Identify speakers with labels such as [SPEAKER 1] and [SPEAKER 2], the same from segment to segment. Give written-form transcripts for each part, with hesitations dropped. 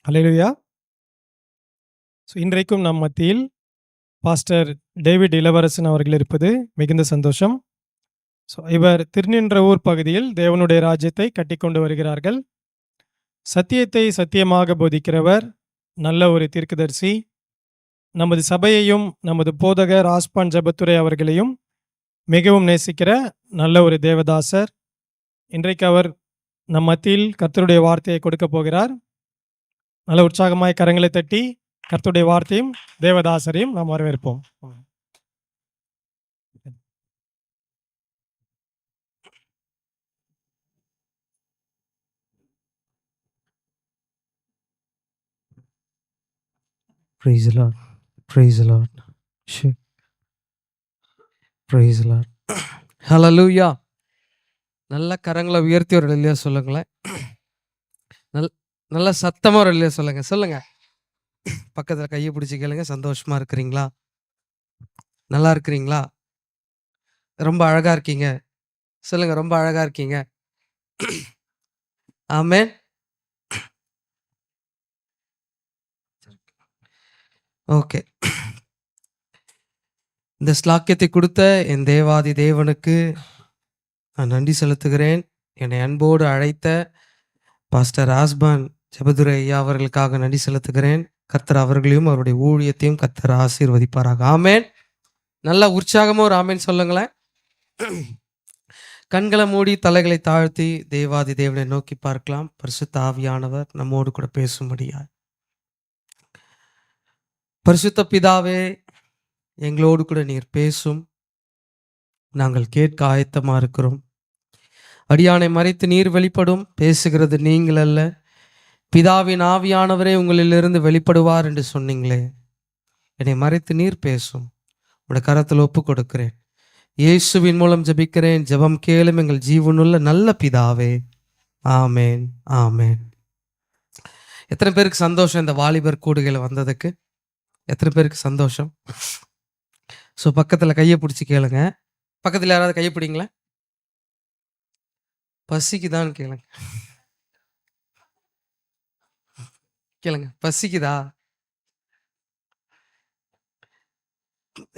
[SPEAKER 1] அல்லேலூயா. இன்றைக்கும் நம் மத்தியில் பாஸ்டர் டேவிட் இளவரசன் அவர்கள் இருப்பது மிகுந்த சந்தோஷம். இவர் திருநின்றவூர் பகுதியில் தேவனுடைய ராஜ்யத்தை கட்டிக்கொண்டு வருகிறார்கள். சத்தியத்தை சத்தியமாக போதிக்கிறவர், நல்ல ஒரு தீர்க்கதரிசி. நமது சபையையும் நமது போதகர் ஆஸ்பான் ஜெபத்துரை அவர்களையும் மிகவும் நேசிக்கிற நல்ல ஒரு தேவதாசர். இன்றைக்கு அவர் நம் மத்தியில் கர்த்தருடைய வார்த்தையை கொடுக்க போகிறார். நல்ல உற்சாகமாய் கரங்களை தட்டி கர்த்தருடைய வார்த்தையும் தேவதாசரையும் நாம் வரவேற்போம்.
[SPEAKER 2] Praise the Lord. Praise the Lord. Praise the Lord. Hallelujah. நல்ல கரங்களை உயர்த்தி ஒரு இல்லையா சொல்லுங்களேன். நல்ல சத்தமா ஒரு இல்லையா சொல்லுங்க. பக்கத்தில் கையை பிடிச்சி கேளுங்க. சந்தோஷமா இருக்கிறீங்களா? நல்லா இருக்கிறீங்களா? ரொம்ப அழகா இருக்கீங்க. சொல்லுங்க, ரொம்ப அழகா இருக்கீங்க. ஆமென். ஓகே. இந்த ஸ்லாக்கியத்தை கொடுத்த என் தேவாதி தேவனுக்கு நான் நன்றி செலுத்துகிறேன். என்னை அன்போடு அழைத்த பாஸ்டர் ஆஸ்பான் ஜெபதுரை ஐயா அவர்களுக்காக நன்றி செலுத்துகிறேன். கர்த்தர் அவர்களையும் அவருடைய ஊழியத்தையும் கர்த்தர் ஆசீர்வதிப்பாராக. ஆமேன். நல்ல உற்சாகமா ஒரு ஆமேன் சொல்லுங்களேன். கண்களை மூடி தலைகளை தாழ்த்தி தேவாதி தேவனை நோக்கி பார்க்கலாம். பரிசுத்த ஆவியானவர் நம்மோடு கூட பேசும்படியா. பரிசுத்த பிதாவே, எங்களோடு கூட நீர் பேசும். நாங்கள் கேட்க ஆயத்தமா இருக்கிறோம். அடியானை மறைத்து நீர் வெளிப்படும். பேசுகிறது நீங்கள் அல்ல, பிதாவின் ஆவியானவரே உங்களிலிருந்து வெளிப்படுவார் என்று சொன்னீங்களே. என்னை மறைத்து நீர் பேசும். உடைய கரத்தில் ஒப்பு கொடுக்கிறேன். இயேசுவின் மூலம் ஜெபிக்கிறேன். ஜெபம் கேளும் எங்கள் ஜீவனுள்ள நல்ல பிதாவே. ஆமேன், ஆமேன். எத்தனை பேருக்கு சந்தோஷம் இந்த வாலிபர் கூடுகையில் வந்ததுக்கு? எத்தனை பேருக்கு சந்தோஷம்? ஸோ பக்கத்தில் கையை பிடிச்சி கேளுங்க. பக்கத்தில் யாராவது கையை பிடிங்களா? பசிக்குதான்னு கேளுங்க. கேளுங்க, பசிக்குதா?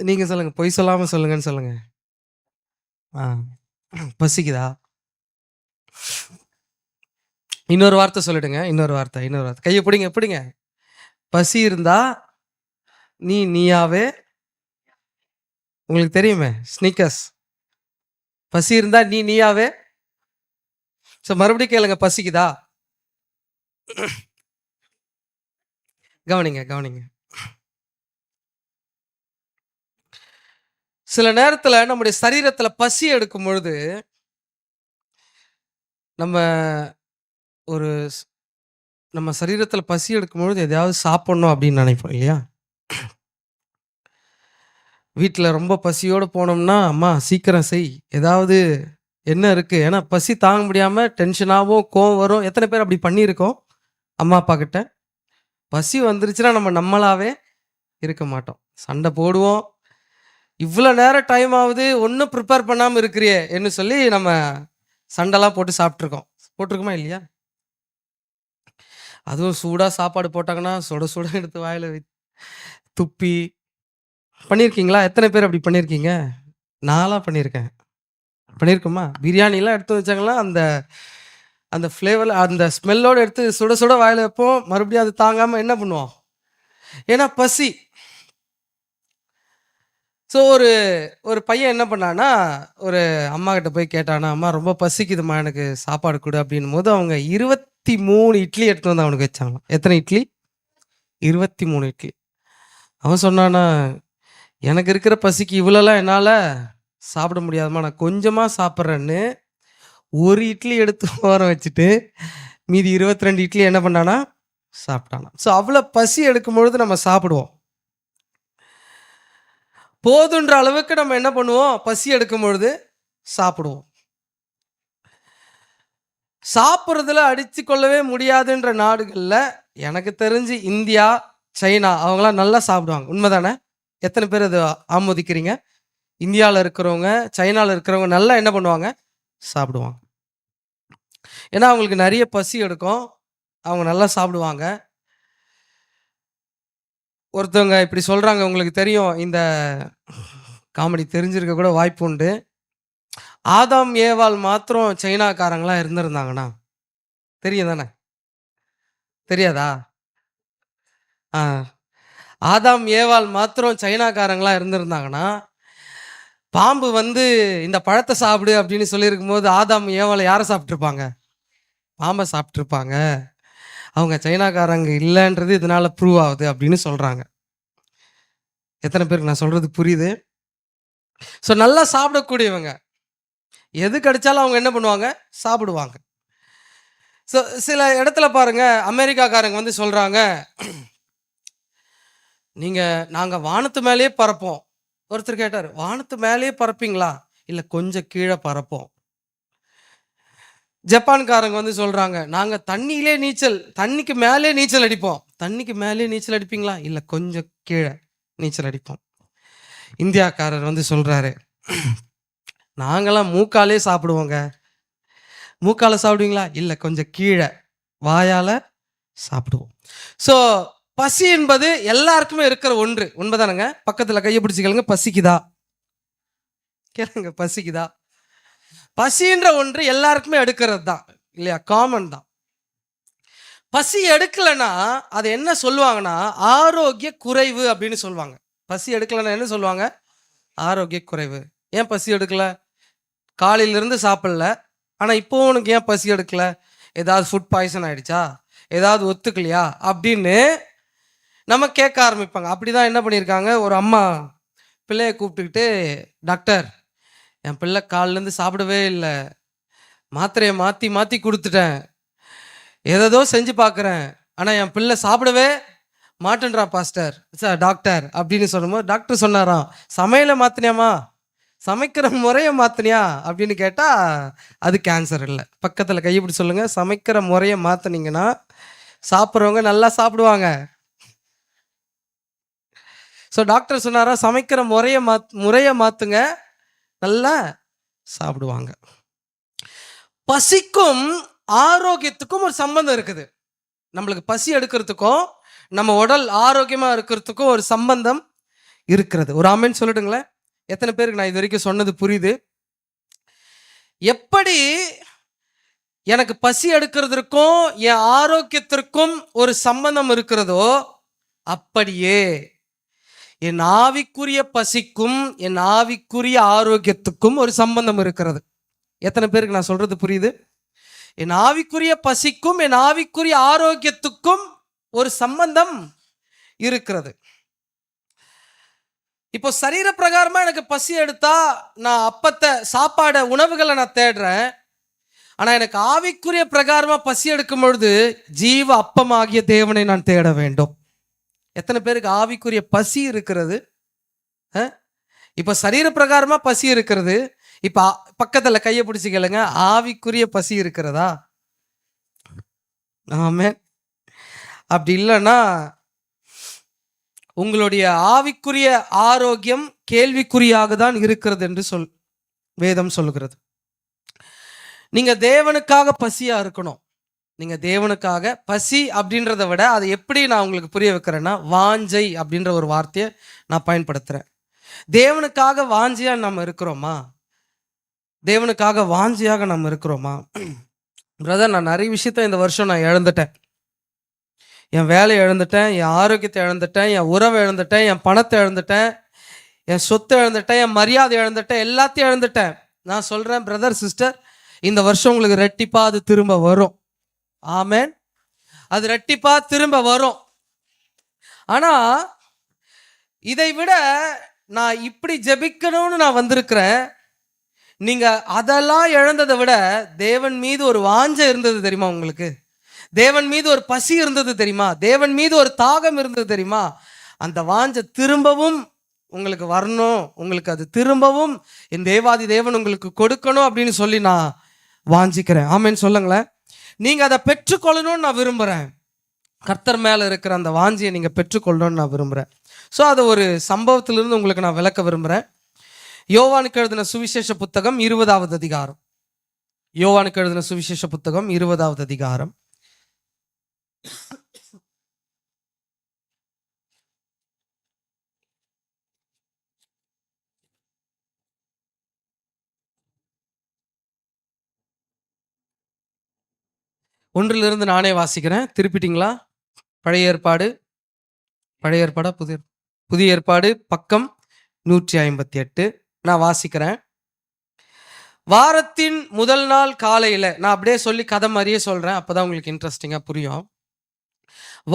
[SPEAKER 2] நீங்க சொல்லுங்க, பொய் சொல்லாம சொல்லுங்கன்னு சொல்லுங்க. பசிக்குதா? இன்னொரு வார்த்தை சொல்லிடுங்க. இன்னொரு வார்த்தை. கையை பிடிங்க. பசி இருந்தா நீயாவே. உங்களுக்கு தெரியுமே ஸ்னீக்கர்ஸ். பசி இருந்தா நீயாவே. ஸோ மறுபடியும் கேளுங்க, பசிக்குதா? கவனிங்க. சில நேரத்தில் நம்முடைய சரீரத்தில் பசி எடுக்கும் பொழுது நம்ம சரீரத்தில் பசி எடுக்கும் பொழுது எதையாவது சாப்பிடணும் அப்படின்னு நினைப்போம் இல்லையா? வீட்டில் ரொம்ப பசியோடு போனோம்னா, அம்மா சீக்கிரம் செய், ஏதாவது என்ன இருக்குது. ஏன்னா பசி தாங்க முடியாமல் டென்ஷனாகவும் கோவம் வரும். எத்தனை பேர் அப்படி பண்ணியிருக்கோம் அம்மா அப்பா கிட்ட? பசி வந்துருச்சுன்னா நம்மளாவே இருக்க மாட்டோம், சண்டை போடுவோம். இவ்வளோ நேரம் டைம் ஆகுது, ஒன்றும் ப்ரிப்பேர் பண்ணாமல் இருக்கிறியே என்று சொல்லி நம்ம சண்டைலாம் போட்டு போட்டிருக்கோமா இல்லையா? அதுவும் சூடாக சாப்பாடு போட்டாங்கன்னா சுட எடுத்து வாயில் துப்பி பண்ணியிருக்கீங்களா? எத்தனை பேர் அப்படி பண்ணியிருக்கீங்க? நான்லாம் பண்ணியிருக்கோமா? பிரியாணிலாம் எடுத்து வச்சாங்களா, அந்த ஃப்ளேவரில் அந்த ஸ்மெல்லோடு எடுத்து சுட வாயில் வைப்போம். மறுபடியும் அது தாங்காமல் என்ன பண்ணுவோம்? ஏன்னா பசி. ஸோ ஒரு பையன் என்ன பண்ணான்னா, ஒரு அம்மா கிட்ட போய் கேட்டானா, அம்மா ரொம்ப பசிக்குதுமா, எனக்கு சாப்பாடு கொடு அப்படின்னும் போது அவங்க 23 இட்லி எடுத்து வந்து அவனுக்கு வச்சாங்க. எத்தனை இட்லி? 23 இட்லி. அவன் சொன்னானா, எனக்கு இருக்கிற பசிக்கு இவ்வளோலாம் என்னால் சாப்பிட முடியாதுமா, நான் கொஞ்சமாக சாப்பிட்றேன்னு ஒரு இட்லி எடுத்து ஓர வச்சுட்டு மீதி 22 இட்லி என்ன பண்ணானா சாப்பிட்டானா. ஸோ அவ்வளோ பசி எடுக்கும் பொழுது நம்ம சாப்பிடுவோம். போதுன்ற அளவுக்கு நம்ம என்ன பண்ணுவோம்? பசி எடுக்கும் பொழுது சாப்பிடுவோம். சாப்பிட்றதுல அடித்து கொள்ளவே முடியாதுன்ற நாடுகளில் எனக்கு தெரிஞ்சு இந்தியா, சைனா அவங்களாம் நல்லா சாப்பிடுவாங்க. உண்மைதானே? எத்தனை பேர் அது ஆமோதிக்கிறீங்க? இந்தியாவில் இருக்கிறவங்க, சைனாவில் இருக்கிறவங்க நல்லா என்ன பண்ணுவாங்க? சாப்பிடுவாங்க. ஏன்னா அவங்களுக்கு நிறைய பசி எடுக்கும், அவங்க நல்லா சாப்பிடுவாங்க. ஒருத்தவங்க இப்படி சொல்றாங்க, உங்களுக்கு தெரியும், இந்த காமெடி தெரிஞ்சிருக்க கூட வாய்ப்பு உண்டு. ஆதாம் ஏவாள் மாத்திரம் சைனாக்காரங்களா இருந்திருந்தாங்கன்னா, தெரியும் தானே? தெரியாதா? ஆ. ஆதாம் ஏவாள் மாத்திரம் சைனாக்காரங்களா இருந்திருந்தாங்கன்னா, பாம்பு வந்து இந்த பழத்தை சாப்பிடு அப்படின்னு சொல்லியிருக்கும்போது ஆதாம் ஏவாள் யாரை சாப்பிட்டுருப்பாங்க? பாம்பை சாப்பிட்டுருப்பாங்க. அவங்க சைனாக்காரங்க இல்லைன்றது இதனால ப்ரூவ் ஆகுது அப்படின்னு சொல்றாங்க. எத்தனை பேருக்கு நான் சொல்றது புரியுது? ஸோ நல்லா சாப்பிடக்கூடியவங்க, எது கிடைச்சாலும் அவங்க என்ன பண்ணுவாங்க? சாப்பிடுவாங்க. ஸோ சில இடத்துல பாருங்க, அமெரிக்காக்காரங்க வந்து சொல்றாங்க, நாங்க வானத்து மேலேயே பறப்போம். ஒருத்தர் கேட்டார், வானத்து மேலேயே பறப்பீங்களா? இல்ல கொஞ்சம் கீழே பறப்போம். ஜப்பான்காரங்க வந்து சொல்றாங்க, நாங்க தண்ணிக்கு மேலே நீச்சல் அடிப்போம். தண்ணிக்கு மேலே நீச்சல் அடிப்பீங்களா? இல்ல கொஞ்சம் கீழே நீச்சல் அடிப்போம். இந்தியாக்காரர் வந்து சொல்றாரு, நாங்கெல்லாம் மூக்காலே சாப்பிடுவோங்க. மூக்கால சாப்பிடுவீங்களா? இல்ல கொஞ்சம் கீழே வாயால சாப்பிடுவோம். ஸோ பசி என்பது எல்லாருக்குமே இருக்கிற ஒன்று. உண்மைதானங்க? பக்கத்துல கையை பிடிச்சு கேளுங்க, பசிக்குதா? கேளுங்க, பசிக்குதா? பசின்ற ஒன்று எல்லாருக்குமே எடுக்கிறது தான் இல்லையா? காமன் தான். பசி எடுக்கலைன்னா அது என்ன சொல்லுவாங்கன்னா ஆரோக்கிய குறைவு அப்படின்னு சொல்லுவாங்க. பசி எடுக்கலைன்னா என்ன சொல்லுவாங்க? ஆரோக்கிய குறைவு. ஏன் பசி எடுக்கல? காலையிலிருந்து சாப்பிடல, ஆனா இப்போ உனக்கு ஏன் பசி எடுக்கல? ஏதாவது ஃபுட் பாய்சன் ஆயிடுச்சா? ஏதாவது ஒத்துக்கலையா? அப்படின்னு நம்ம கேட்க ஆரம்பிப்பாங்க. அப்படிதான் என்ன பண்ணியிருக்காங்க, ஒரு அம்மா பிள்ளையை கூப்பிட்டுக்கிட்டு, டாக்டர், என் பிள்ளை காலிலேருந்து சாப்பிடவே இல்லை, மாத்திரையை மாற்றி மாற்றி கொடுத்துட்டேன், ஏதோ செஞ்சு பார்க்குறேன், ஆனால் என் பிள்ளை சாப்பிடவே மாட்டேன்றா பாஸ்டர், சார் டாக்டர் அப்படின்னு சொல்லும்போது டாக்டர் சொன்னாராம், சமையலை மாற்றினியாமா, சமைக்கிற முறையை மாற்றினியா அப்படின்னு கேட்டால் அது கேன்சர் இல்லை. பக்கத்தில் கைப்பிடி சொல்லுங்கள், சமைக்கிற முறையை மாற்றினீங்கன்னா சாப்பிட்றவங்க நல்லா சாப்பிடுவாங்க. ஸோ டாக்டர் சொன்னாரா, சமைக்கிற முறையை மாற்றுங்க, நல்லா சாப்பிடுவாங்க. பசிக்கும் ஆரோக்கியத்துக்கும் ஒரு சம்பந்தம் இருக்குது. நம்மளுக்கு பசி எடுக்கிறதுக்கும் நம்ம உடல் ஆரோக்கியமாக இருக்கிறதுக்கும் ஒரு சம்பந்தம் இருக்கிறது. ஒரு ஆமென் சொல்லிடுங்களேன். எத்தனை பேருக்கு நான் இது வரைக்கும் சொன்னது புரியுது? எப்படி எனக்கு பசி எடுக்கிறதுக்கும் என் ஆரோக்கியத்திற்கும் ஒரு சம்பந்தம் இருக்கிறதோ, அப்படியே என் ஆவிக்குரிய பசிக்கும் என் ஆவிக்குரிய ஆரோக்கியத்துக்கும் ஒரு சம்பந்தம் இருக்கிறது. எத்தனை பேருக்கு நான் சொல்றது புரியுது? என் ஆவிக்குரிய பசிக்கும் என் ஆவிக்குரிய ஆரோக்கியத்துக்கும் ஒரு சம்பந்தம் இருக்கிறது. இப்போ சரீர பிரகாரமா எனக்கு பசி எடுத்தா நான் சாப்பாடை உணவுகளை நான் தேடுறேன். ஆனா எனக்கு ஆவிக்குரிய பிரகாரமா பசி எடுக்கும் பொழுது ஜீவ அப்பமாகிய தேவனை நான் தேட வேண்டும். எத்தனை பேருக்கு ஆவிக்குரிய பசி இருக்கிறது? இப்ப சரீர பிரகாரமா பசி இருக்கிறது. இப்ப பக்கத்துல கையை பிடிச்சு கேளுங்க, ஆவிக்குரிய பசி இருக்கிறதா? ஆமென். அப்படி இல்லைன்னா உங்களுடைய ஆவிக்குரிய ஆரோக்கியம் கேள்விக்குறியாக தான் இருக்கிறது என்று வேதம் சொல்லுகிறது. நீங்க தேவனுக்காக பசியா இருக்கணும். நீங்க தேவனுக்காக பசி அப்படின்றத விட அதை எப்படி நான் உங்களுக்கு புரிய வைக்கிறேன்னா, வாஞ்சை அப்படின்ற ஒரு வார்த்தையை நான் பயன்படுத்துறேன். தேவனுக்காக வாஞ்சியா நம்ம இருக்கிறோமா? தேவனுக்காக வாஞ்சியாக நம்ம இருக்கிறோமா? பிரதர், நான் நிறைய விஷயத்த இந்த வருஷம் நான் இழந்துட்டேன். என் வேலையை இழந்துட்டேன், என் ஆரோக்கியத்தை இழந்துட்டேன், என் உறவை இழந்துட்டேன், என் பணத்தை இழந்துட்டேன், என் சொத்தை இழந்துட்டேன், என் மரியாதை இழந்துட்டேன், எல்லாத்தையும் இழந்துட்டேன். நான் சொல்றேன் பிரதர் சிஸ்டர், இந்த வருஷம் உங்களுக்கு ரெட்டிப்பா அது திரும்ப வரும். ஆமென். அது ரெட்டிப்பா திரும்ப வரும். ஆனா இதை விட நான் இப்படி ஜெபிக்கணும்னு நான் வந்திருக்கிறேன். நீங்க அதெல்லாம் இழந்ததை விட தேவன் மீது ஒரு வாஞ்சை இருந்தது தெரியுமா உங்களுக்கு? தேவன் மீது ஒரு பசி இருந்தது தெரியுமா? தேவன் மீது ஒரு தாகம் இருந்தது தெரியுமா? அந்த வாஞ்சை திரும்பவும் உங்களுக்கு வரணும், உங்களுக்கு அது திரும்பவும் என் தேவாதி தேவன் உங்களுக்கு கொடுக்கணும் அப்படின்னு சொல்லி நான் வாஞ்சிக்கிறேன். ஆமென் சொல்லுங்களேன். நீங்க அதை பெற்றுக்கொள்ளணும்னு நான் விரும்புறேன். கர்த்தர் மேல இருக்கிற அந்த வாஞ்சியை நீங்க பெற்றுக்கொள்ளணும்னு நான் விரும்புறேன். ஸோ அதை ஒரு சம்பவத்திலிருந்து உங்களுக்கு நான் விளக்க விரும்புறேன். யோவானுக்கு எழுதின சுவிசேஷ புத்தகம் 20வது அதிகாரம். யோவானுக்கு எழுதின சுவிசேஷ புத்தகம் 20வது அதிகாரம். 1 நானே வாசிக்கிறேன். திருப்பிட்டீங்களா? பழைய ஏற்பாடா புதிய ஏற்பாடு பக்கம் 158. நான் வாசிக்கிறேன். வாரத்தின் முதல் நாள் காலையில, நான் அப்படியே சொல்லி கதை மாதிரியே சொல்றேன், அப்பதான் உங்களுக்கு இன்ட்ரெஸ்டிங்கா புரியும்.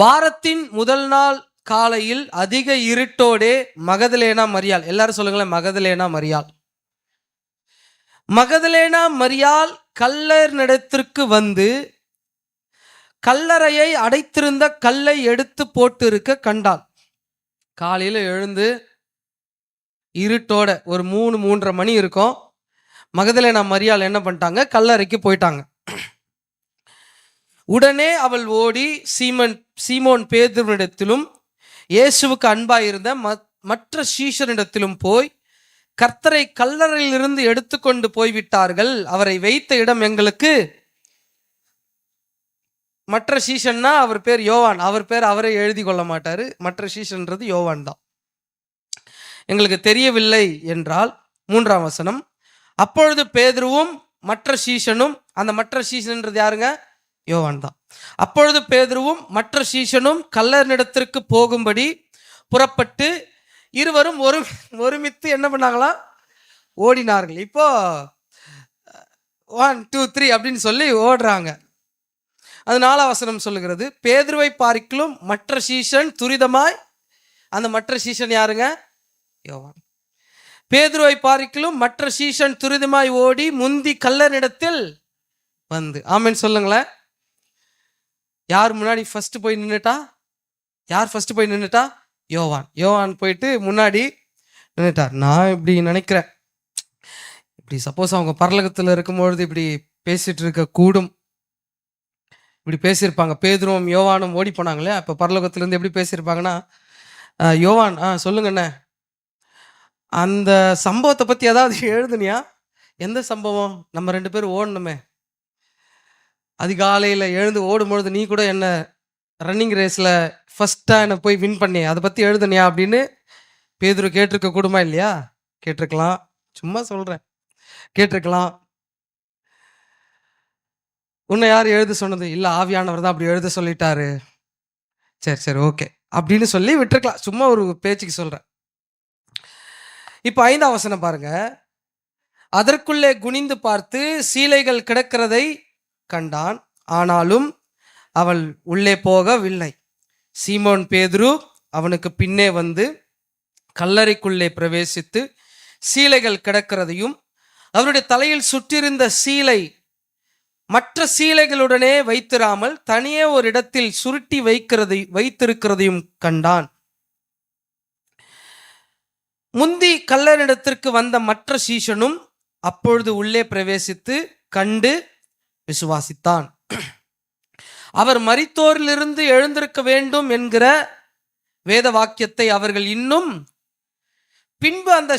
[SPEAKER 2] வாரத்தின் முதல் நாள் காலையில் அதிக இருட்டோடே மகதலேனா மரியாள், எல்லாரும் சொல்லுங்களேன், மகதலேனா மரியாள் கல்லறையினிடத்திற்கு வந்து கல்லறையை அடைத்திருந்த கல்லை எடுத்து போட்டு இருக்க கண்டாள். காலையில எழுந்து இருட்டோட ஒரு 3-3:30 மணி இருக்கும். மகதலேனா மரியாள் என்ன பண்ணிட்டாங்க? கல்லறைக்கு போயிட்டாங்க. உடனே அவள் ஓடி சீமோன் பேதுருவினிடத்திலும் இயேசுவுக்கு அன்பாயிருந்த மற்ற சீஷரிடத்திலும் போய், கர்த்தரை கல்லறையிலிருந்து எடுத்துக்கொண்டு போய்விட்டார்கள், அவரை வைத்த இடம் எங்களுக்கு. மற்ற சீஷன்னா அவர் பேர் யோவான். அவர் பேர் அவரே எழுதி கொள்ள மாட்டாரு. மற்ற சீஷன்றது யோவான் தான். எங்களுக்கு தெரியவில்லை என்றால் 3ஆம் வசனம். அப்பொழுது பேதுருவும் மற்ற சீஷனும், அந்த மற்ற சீஷன்ன்றது யாருங்க? யோவான் தான். அப்பொழுது பேதுருவும் மற்ற சீஷனும் கல்லறையினிடத்திற்கு போகும்படி புறப்பட்டு இருவரும் ஒருமித்து என்ன பண்ணாங்களா? ஓடினார்கள். இப்போ 1 2 3 அப்படின்னு சொல்லி ஓடுறாங்க. அது 4ஆம் வசனம் சொல்லுகிறது, பேதுருவை பார்க்கிலும் மற்ற சீஷன் துரிதமாய், அந்த மற்ற சீஷன் யாருங்க? யோவான். பேதுருவை பார்க்கிலும் மற்ற சீஷன் துரிதமாய் ஓடி முந்தி கல்லறையினிடத்தில் வந்து. ஆமென் சொல்லுங்களேன். யார் முன்னாடி ஃபர்ஸ்ட் போய் நின்னுட்டா? யார் ஃபர்ஸ்ட் போய் நின்னுட்டா? யோவான் போயிட்டு முன்னாடி நின்னுட்டார். நான் இப்படி நினைக்கிறேன், இப்படி சப்போஸ் அவங்க பரலோகத்தில் இருக்கும்பொழுது இப்படி பேசிட்டு இருக்க கூடும், இப்படி பேசியிருப்பாங்க. பேதுருவும் யோவானும் ஓடி போனாங்களே, அப்போ பரலோகத்திலேருந்து எப்படி பேசியிருப்பாங்கன்னா, யோவான் சொல்லுங்கண்ணே, அந்த சம்பவத்தை பற்றி ஏதாவது எழுதுனியா? எந்த சம்பவம்? நம்ம 2 பேரும் ஓடணுமே, அதிகாலையில் எழுந்து ஓடும்பொழுது நீ கூட என்ன ரன்னிங் ரேஸில் ஃபஸ்ட்டாக என்னை போய் வின் பண்ணி, அதை பற்றி எழுதுனியா அப்படின்னு பேதுரு கேட்டிருக்க கூடுமா இல்லையா? கேட்டிருக்கலாம். சும்மா சொல்கிறேன், கேட்டிருக்கலாம். உன்னை யார் எழுத சொன்னது? இல்லை, ஆவியானவர் தான் அப்படி எழுத சொல்லிட்டாரு. சரி ஓகே அப்படின்னு சொல்லி விட்டுருக்கலாம். சும்மா ஒரு பேச்சுக்கு சொல்கிறேன். இப்போ 5ஆம் வசனம் பாருங்க. அதற்குள்ளே குனிந்து பார்த்து சீலைகள் கிடக்கிறதை கண்டான், ஆனாலும் அவள் உள்ளே போகவில்லை. சீமோன் பேதுரு அவனுக்கு பின்னே வந்து கல்லறைக்குள்ளே பிரவேசித்து சீலைகள் கிடக்கிறதையும் அவனுடைய தலையில் சுற்றிருந்த சீலை மற்ற சீலைகளுடனே வைத்திராமல் தனியே ஒரு இடத்தில் சுருட்டி வைத்திருக்கிறதையும் கண்டான். முந்தி கல்லறையிடத்திற்கு வந்த மற்ற சீஷனும் அப்பொழுது உள்ளே பிரவேசித்து கண்டு விசுவாசித்தான். அவர் மரித்தோரிலிருந்து எழுந்திருக்க வேண்டும் என்கிற வேத வாக்கியத்தை அவர்கள் இன்னும். பின்பு அந்த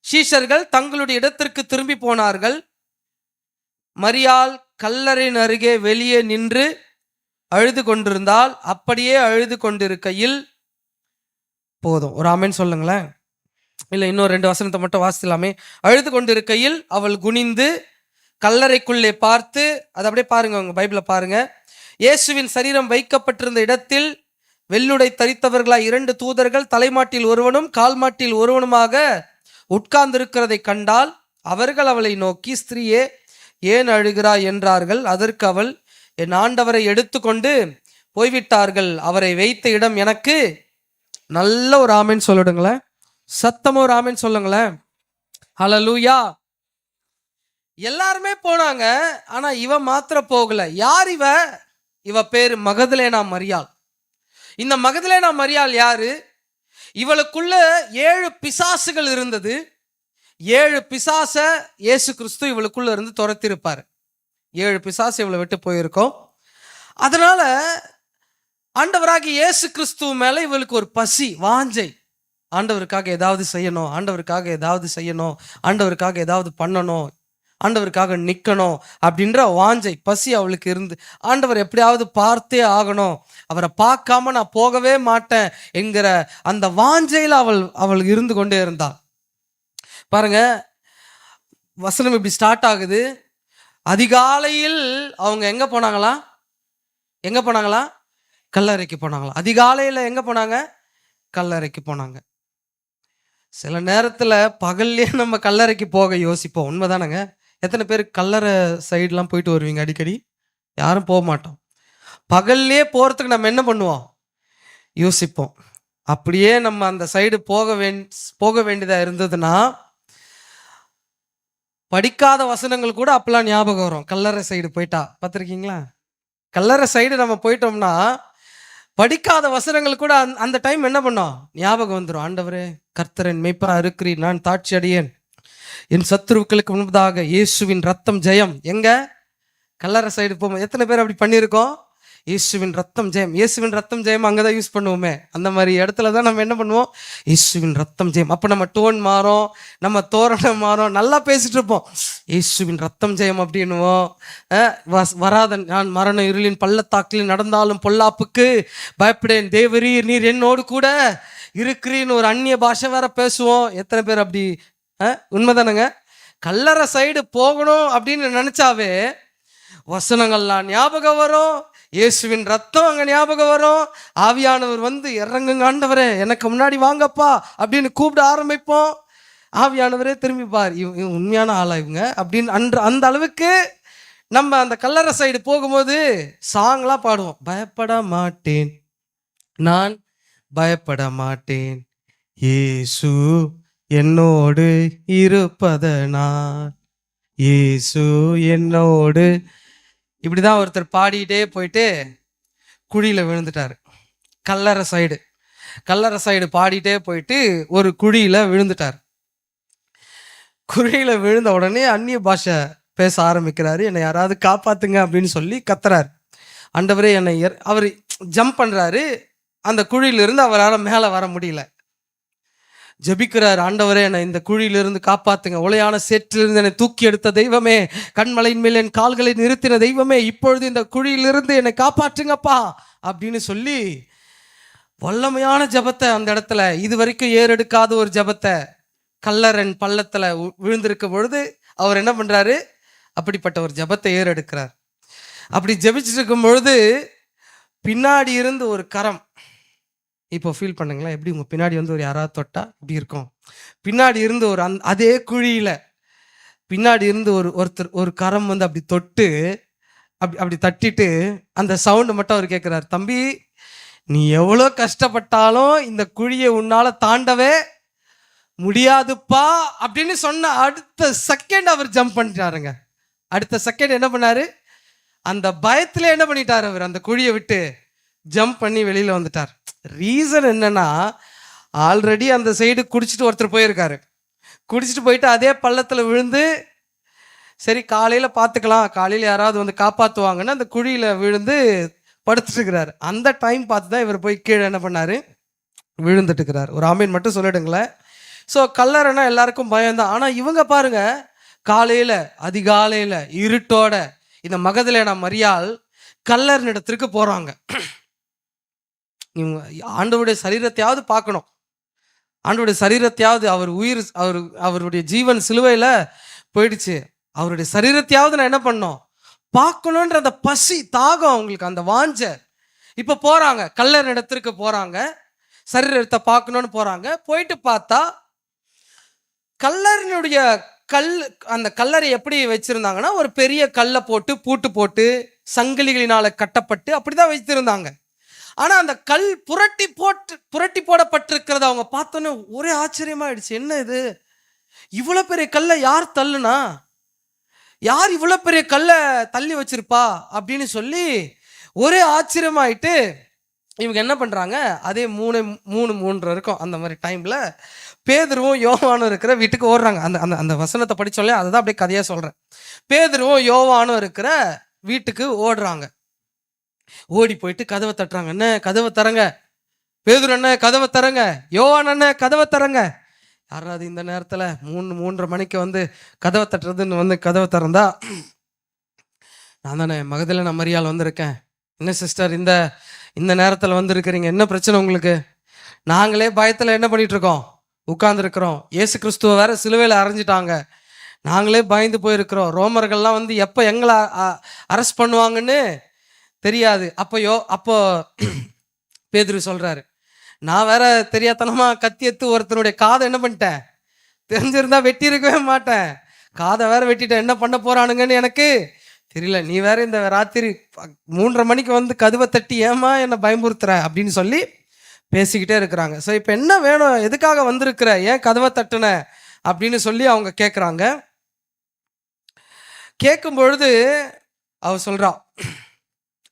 [SPEAKER 2] சீஷர்கள் தங்களுடைய இடத்திற்கு திரும்பி போனார்கள். மரியாள் கல்லறையின் அருகே வெளியே நின்று அழுது கொண்டிருந்தால், அப்படியே அழுது கொண்டிருக்கையில், போதும், ஒரு ஆமென் சொல்லுங்களேன். இல்லை, இன்னும் 2 வசனத்தை மட்டும் வாசிக்கலாமே. அழுது கொண்டிருக்கையில் அவள் குனிந்து கல்லறைக்குள்ளே பார்த்து, அதை அப்படியே பாருங்க, உங்க பைபிளை பாருங்க. இயேசுவின் சரீரம் வைக்கப்பட்டிருந்த இடத்தில் வெள்ளுடை தரித்தவர்களாய் 2 தூதர்கள் தலைமாட்டில் ஒருவனும் கால்மாட்டில் ஒருவனுமாக உட்கார்ந்திருக்கிறதை கண்டால், அவர்கள் அவளை நோக்கி, ஸ்திரீயே, ஏன் அழுகிறாய் என்றார்கள். அதற்கு அவள், என் ஆண்டவரை எடுத்துக்கொண்டு போய்விட்டார்கள், அவரை வைத்த இடம் எனக்கு. நல்ல ஒரு ஆமென் சொல்லிடுங்களேன், சத்தமா ஒரு ஆமென் சொல்லுங்களேன். ஹல்லேலூயா. எல்லாருமே போனாங்க, ஆனா இவ மாத்திர போகல. யார் இவ? இவ பேரு மகதலேனா மரியாள். இந்த மகதலேனா மரியாள் யாரு? இவளுக்குள்ள 7 பிசாசுகள் இருந்தது. 7 பிசாச இயேசு கிறிஸ்து இவளுக்குள்ள இருந்து துரத்திருப்பார். 7 பிசாசு இவளை விட்டு போயிருக்கோம். அதனால ஆண்டவராகிய இயேசு கிறிஸ்துவ மேல இவளுக்கு ஒரு பசி, வாஞ்சை. ஆண்டவருக்காக ஏதாவது செய்யணும், ஆண்டவருக்காக ஏதாவது செய்யணும், ஆண்டவருக்காக ஏதாவது பண்ணணும், ஆண்டவருக்காக நிற்கணும் அப்படின்ற வாஞ்சை, பசி அவளுக்கு இருந்து, ஆண்டவர் எப்படியாவது பார்த்தே ஆகணும், அவரை பார்க்காம நான் போகவே மாட்டேன் என்கிற அந்த வாஞ்சையில் அவள் இருந்து கொண்டே இருந்தாள். பாருங்க, வசனம் இப்படி ஸ்டார்ட் ஆகுது. அதிகாலையில் அவங்க எங்க போனாங்களா? எங்க போனாங்களா? கல்லறைக்கு போனாங்களா? அதிகாலையில எங்க போனாங்க? கல்லறைக்கு போனாங்க. சில நேரத்துல பகல்லே நம்ம கல்லறைக்கு போக யோசிப்போம். உண்மைதானங்க? எத்தனை பேர் கல்லறை சைடுலாம் போயிட்டு வருவீங்க அடிக்கடி? யாரும் போக மாட்டோம். பகல்லே போறதுக்கு நம்ம என்ன பண்ணுவோம்? யோசிப்போம். அப்படியே நம்ம அந்த சைடு போக வேண்டியதா இருந்ததுன்னா, படிக்காத வசனங்கள் கூட அப்பெல்லாம் ஞாபகம் வரும். கல்லறை சைடு போயிட்டா பார்த்துருக்கீங்களா? கல்லறை சைடு நம்ம போயிட்டோம்னா, படிக்காத வசனங்கள் கூட அந்த டைம் என்ன பண்ணோம்? ஞாபகம் வந்துரும். ஆண்டவரே, கர்த்தர் என் மேய்ப்பரா இருக்கிறீர், நான் தாட்சி அடியேன். என் சத்துருக்களுக்கு முன்பதாக இயேசுவின் ரத்தம் ஜெயம். எங்க? கல்லறை சைடு போகும்போது எத்தனை பேர் அப்படி பண்ணியிருக்கோம்? இயேசுவின் ரத்தம் ஜெயம். இயேசுவின் ரத்தம் ஜெயம் அங்கே தான் யூஸ் பண்ணுவோமே. அந்த மாதிரி இடத்துல தான் நம்ம என்ன பண்ணுவோம்? இயேசுவின் ரத்தம் ஜெயம். அப்போ நம்ம டோன் மாறும், நம்ம தோரணம் மாறும், நல்லா பேசிட்டு இருப்போம். இயேசுவின் ரத்தம் ஜெயம் அப்படின்னுவோம். வராத நான் மரண இருளின் பள்ளத்தாக்கில் நடந்தாலும் பொல்லாப்புக்கு பயப்படேன், தேவரீர் நீர் என்னோடு கூட இருக்கிறீன்னு ஒரு அந்நிய பாஷை வேற பேசுவோம். எத்தனை பேர் அப்படி? உண்மைதானங்க? கல்லறை சைடு போகணும் அப்படின்னு நினைச்சாவே வசனங்கள்லாம் ஞாபகம் வரும், இயேசுவின் ரத்தம் அங்கே ஞாபகம் வரும். ஆவியானவர் வந்து இறங்குங்க ஆண்டவரே, எனக்கு முன்னாடி வாங்கப்பா அப்படின்னு கூப்பிட ஆரம்பிப்போம். ஆவியானவரே திரும்பி பார், இவங்க உண்மையான ஆளா இவங்க அப்படின்னு அந்த அளவுக்கு நம்ம அந்த கல்லறை சைடு போகும்போது சாங்லாம் பாடுவோம். பயப்பட மாட்டேன், நான் பயப்பட மாட்டேன், இயேசு என்னோடு இருப்பதனால், இயேசு என்னோடு. இப்படிதான் ஒருத்தர் பாடிட்டே போயிட்டு குழியில விழுந்துட்டாரு. கல்லறை சைடு பாடிட்டே போயிட்டு ஒரு குழியில விழுந்துட்டார். குழியில விழுந்த உடனே அந்நிய பாஷை பேச ஆரம்பிக்கிறாரு. என்னை யாராவது காப்பாத்துங்க அப்படின்னு சொல்லி கத்துறாரு. ஆண்டவரே என்னை அவர் ஜம்ப் பண்றாரு. அந்த குழியிலிருந்து அவரால் மேலே வர முடியல. ஜபிக்கிறார், ஆண்டவரே என்னை இந்த குழியிலிருந்து காப்பாத்துங்க, உளையான சேற்றிலிருந்து என்னை தூக்கி எடுத்த தெய்வமே, கண்மலையின் மேல் என் கால்களை நிறுத்தின தெய்வமே, இப்பொழுது இந்த குழியிலிருந்து என்னை காப்பாற்றுங்கப்பா அப்படின்னு சொல்லி வல்லமையான ஜபத்தை அந்த இடத்துல, இது வரைக்கும் ஏறெடுக்காத ஒரு ஜபத்தை கல்லறன் பள்ளத்துல விழுந்திருக்கும் பொழுது அவர் என்ன பண்றாரு? அப்படிப்பட்ட ஒரு ஜபத்தை ஏறெடுக்கிறார். அப்படி ஜபிச்சுட்டு இருக்கும் பொழுது பின்னாடி இருந்து ஒரு கரம், இப்போ ஃபீல் பண்ணுங்களேன், எப்படி உங்கள் பின்னாடி வந்து ஒரு யாராவது தொட்டா இப்படி இருக்கும். பின்னாடி இருந்து ஒரு அதே குழியில் பின்னாடி இருந்து ஒருத்தர் ஒரு கரம் வந்து அப்படி தொட்டு அப்படி தட்டிட்டு அந்த சவுண்டு மட்டும் அவர் கேட்குறாரு. தம்பி, நீ எவ்வளோ கஷ்டப்பட்டாலும் இந்த குழியை உன்னால் தாண்டவே முடியாதுப்பா அப்படின்னு சொன்ன அடுத்த செகண்ட் அவர் ஜம்ப் பண்ணிட்டாருங்க. அடுத்த செகண்ட் என்ன பண்ணாரு? அந்த பயத்துல என்ன பண்ணிட்டார்? அவர் அந்த குழியை விட்டு ஜம்ப் பண்ணி வெளியில் வந்துட்டார். ரீசன் என்னன்னா, ஆல்ரெடி அந்த சைடு குடிச்சிட்டு ஒருத்தர் போயிருக்காரு. குடிச்சிட்டு போயிட்டு அதே பள்ளத்தில் விழுந்து, சரி காலையில் பார்த்துக்கலாம், காலையில் யாராவது வந்து காப்பாற்றுவாங்கன்னு அந்த குழியில் விழுந்து படுத்துட்டு இருக்கிறார். அந்த டைம் பார்த்து தான் இவர் போய் கீழே என்ன பண்ணார்? விழுந்துட்டு இருக்கிறார். ஒரு ஆமீன் மட்டும் சொல்லிடுங்களேன். ஸோ கல்லறைனா எல்லாருக்கும் பயம்தான். ஆனால் இவங்க பாருங்க, காலையில் அதிகாலையில் இருட்டோட இந்த மகதலேனா மரியாள் கல்லறின் இடத்திற்கு போகிறாங்க. இவங்க ஆண்டவருடைய சரீரத்தையாவது பார்க்கணும், ஆண்டவருடைய சரீரத்தையாவது, அவருடைய ஜீவன் சிலுவையில் போயிடுச்சு, அவருடைய சரீரத்தையாவது நான் என்ன பண்ணோம்? பார்க்கணுன்ற அந்த பசி தாகம் அவங்களுக்கு, அந்த வாஞ்ச. இப்போ போகிறாங்க, கல்லறின் இடத்திற்கு போகிறாங்க, சரீரத்தை பார்க்கணுன்னு போகிறாங்க. போயிட்டு பார்த்தா கல்லறினுடைய அந்த கல்லறை எப்படி வச்சிருந்தாங்கன்னா, ஒரு பெரிய கல்லை போட்டு பூட்டு போட்டு சங்கிலிகளினால கட்டப்பட்டு அப்படிதான் வைத்திருந்தாங்க. ஆனா அந்த கல் புரட்டி போடப்பட்டிருக்கிறத அவங்க பார்த்தோன்னே ஒரே ஆச்சரியமாயிடுச்சு. என்ன இது, இவ்வளவு பெரிய கல்லை யார் தள்ளுனா? யார் இவ்வளவு பெரிய கல்லை தள்ளி வச்சிருப்பா அப்படின்னு சொல்லி ஒரே ஆச்சரியமாயிட்டு இவங்க என்ன பண்றாங்க, அதே 3:03 இருக்கும் அந்த மாதிரி டைம்ல பேதுருவும் யோவானும் இருக்கிற வீட்டுக்கு ஓடுறாங்க. அந்த அந்த வசனத்தை படிச்சோம்லையே, அதை தான் அப்படியே கதையா சொல்றேன். பேதுருவும் யோவானும் இருக்கிற வீட்டுக்கு ஓடுறாங்க. ஓடி போயிட்டு கதவை தட்டுறாங்க. என்ன, கதவை தரங்க. பேதுரு அண்ணன் கதவை தரங்க. யோவான் அண்ணன் கதவை தரங்க. யாராவது இந்த நேரத்தில் 3:30 மணிக்கு வந்து கதவை தட்டுறதுன்னு வந்து கதவை திறந்தா, நான் தானே மகதலேனா மரியாள் வந்திருக்கேன். என்ன சிஸ்டர் இந்த நேரத்தில் வந்திருக்கிறீங்க, என்ன பிரச்சனை உங்களுக்கு? நாங்களே பயத்தில் என்ன பண்ணிட்டு இருக்கோம்? உட்கார்ந்துருக்கிறோம். இயேசு கிறிஸ்துவ வேற சிலுவையில் அரைஞ்சிட்டாங்க. நாங்களே பயந்து போயிருக்கிறோம். ரோமர்கள்லாம் வந்து எப்போ எங்களை அரெஸ்ட் பண்ணுவாங்கன்னு தெரியாது. அப்போ பேதுரு சொல்றாரு, நான் வேற தெரியாதனமா கத்தி எடுத்து ஒருத்தனுடைய காதை என்ன பண்ணிட்டேன், தெரிஞ்சிருந்தா வெட்டி இருக்கவே மாட்டேன், காதை வேற வெட்டிட்டேன், என்ன பண்ண போறானுங்கன்னு எனக்கு தெரியல, நீ வேற இந்த ராத்திரி 3:30 மணிக்கு வந்து கதவை தட்டி ஏமா என்னை பயமுறுத்துற அப்படின்னு சொல்லி பேசிக்கிட்டே இருக்கிறாங்க. ஸோ இப்போ என்ன வேணும், எதுக்காக வந்திருக்கிற, ஏன் கதவை தட்டுன அப்படின்னு சொல்லி அவங்க கேட்குறாங்க. கேட்கும் பொழுது அவ சொல்றா,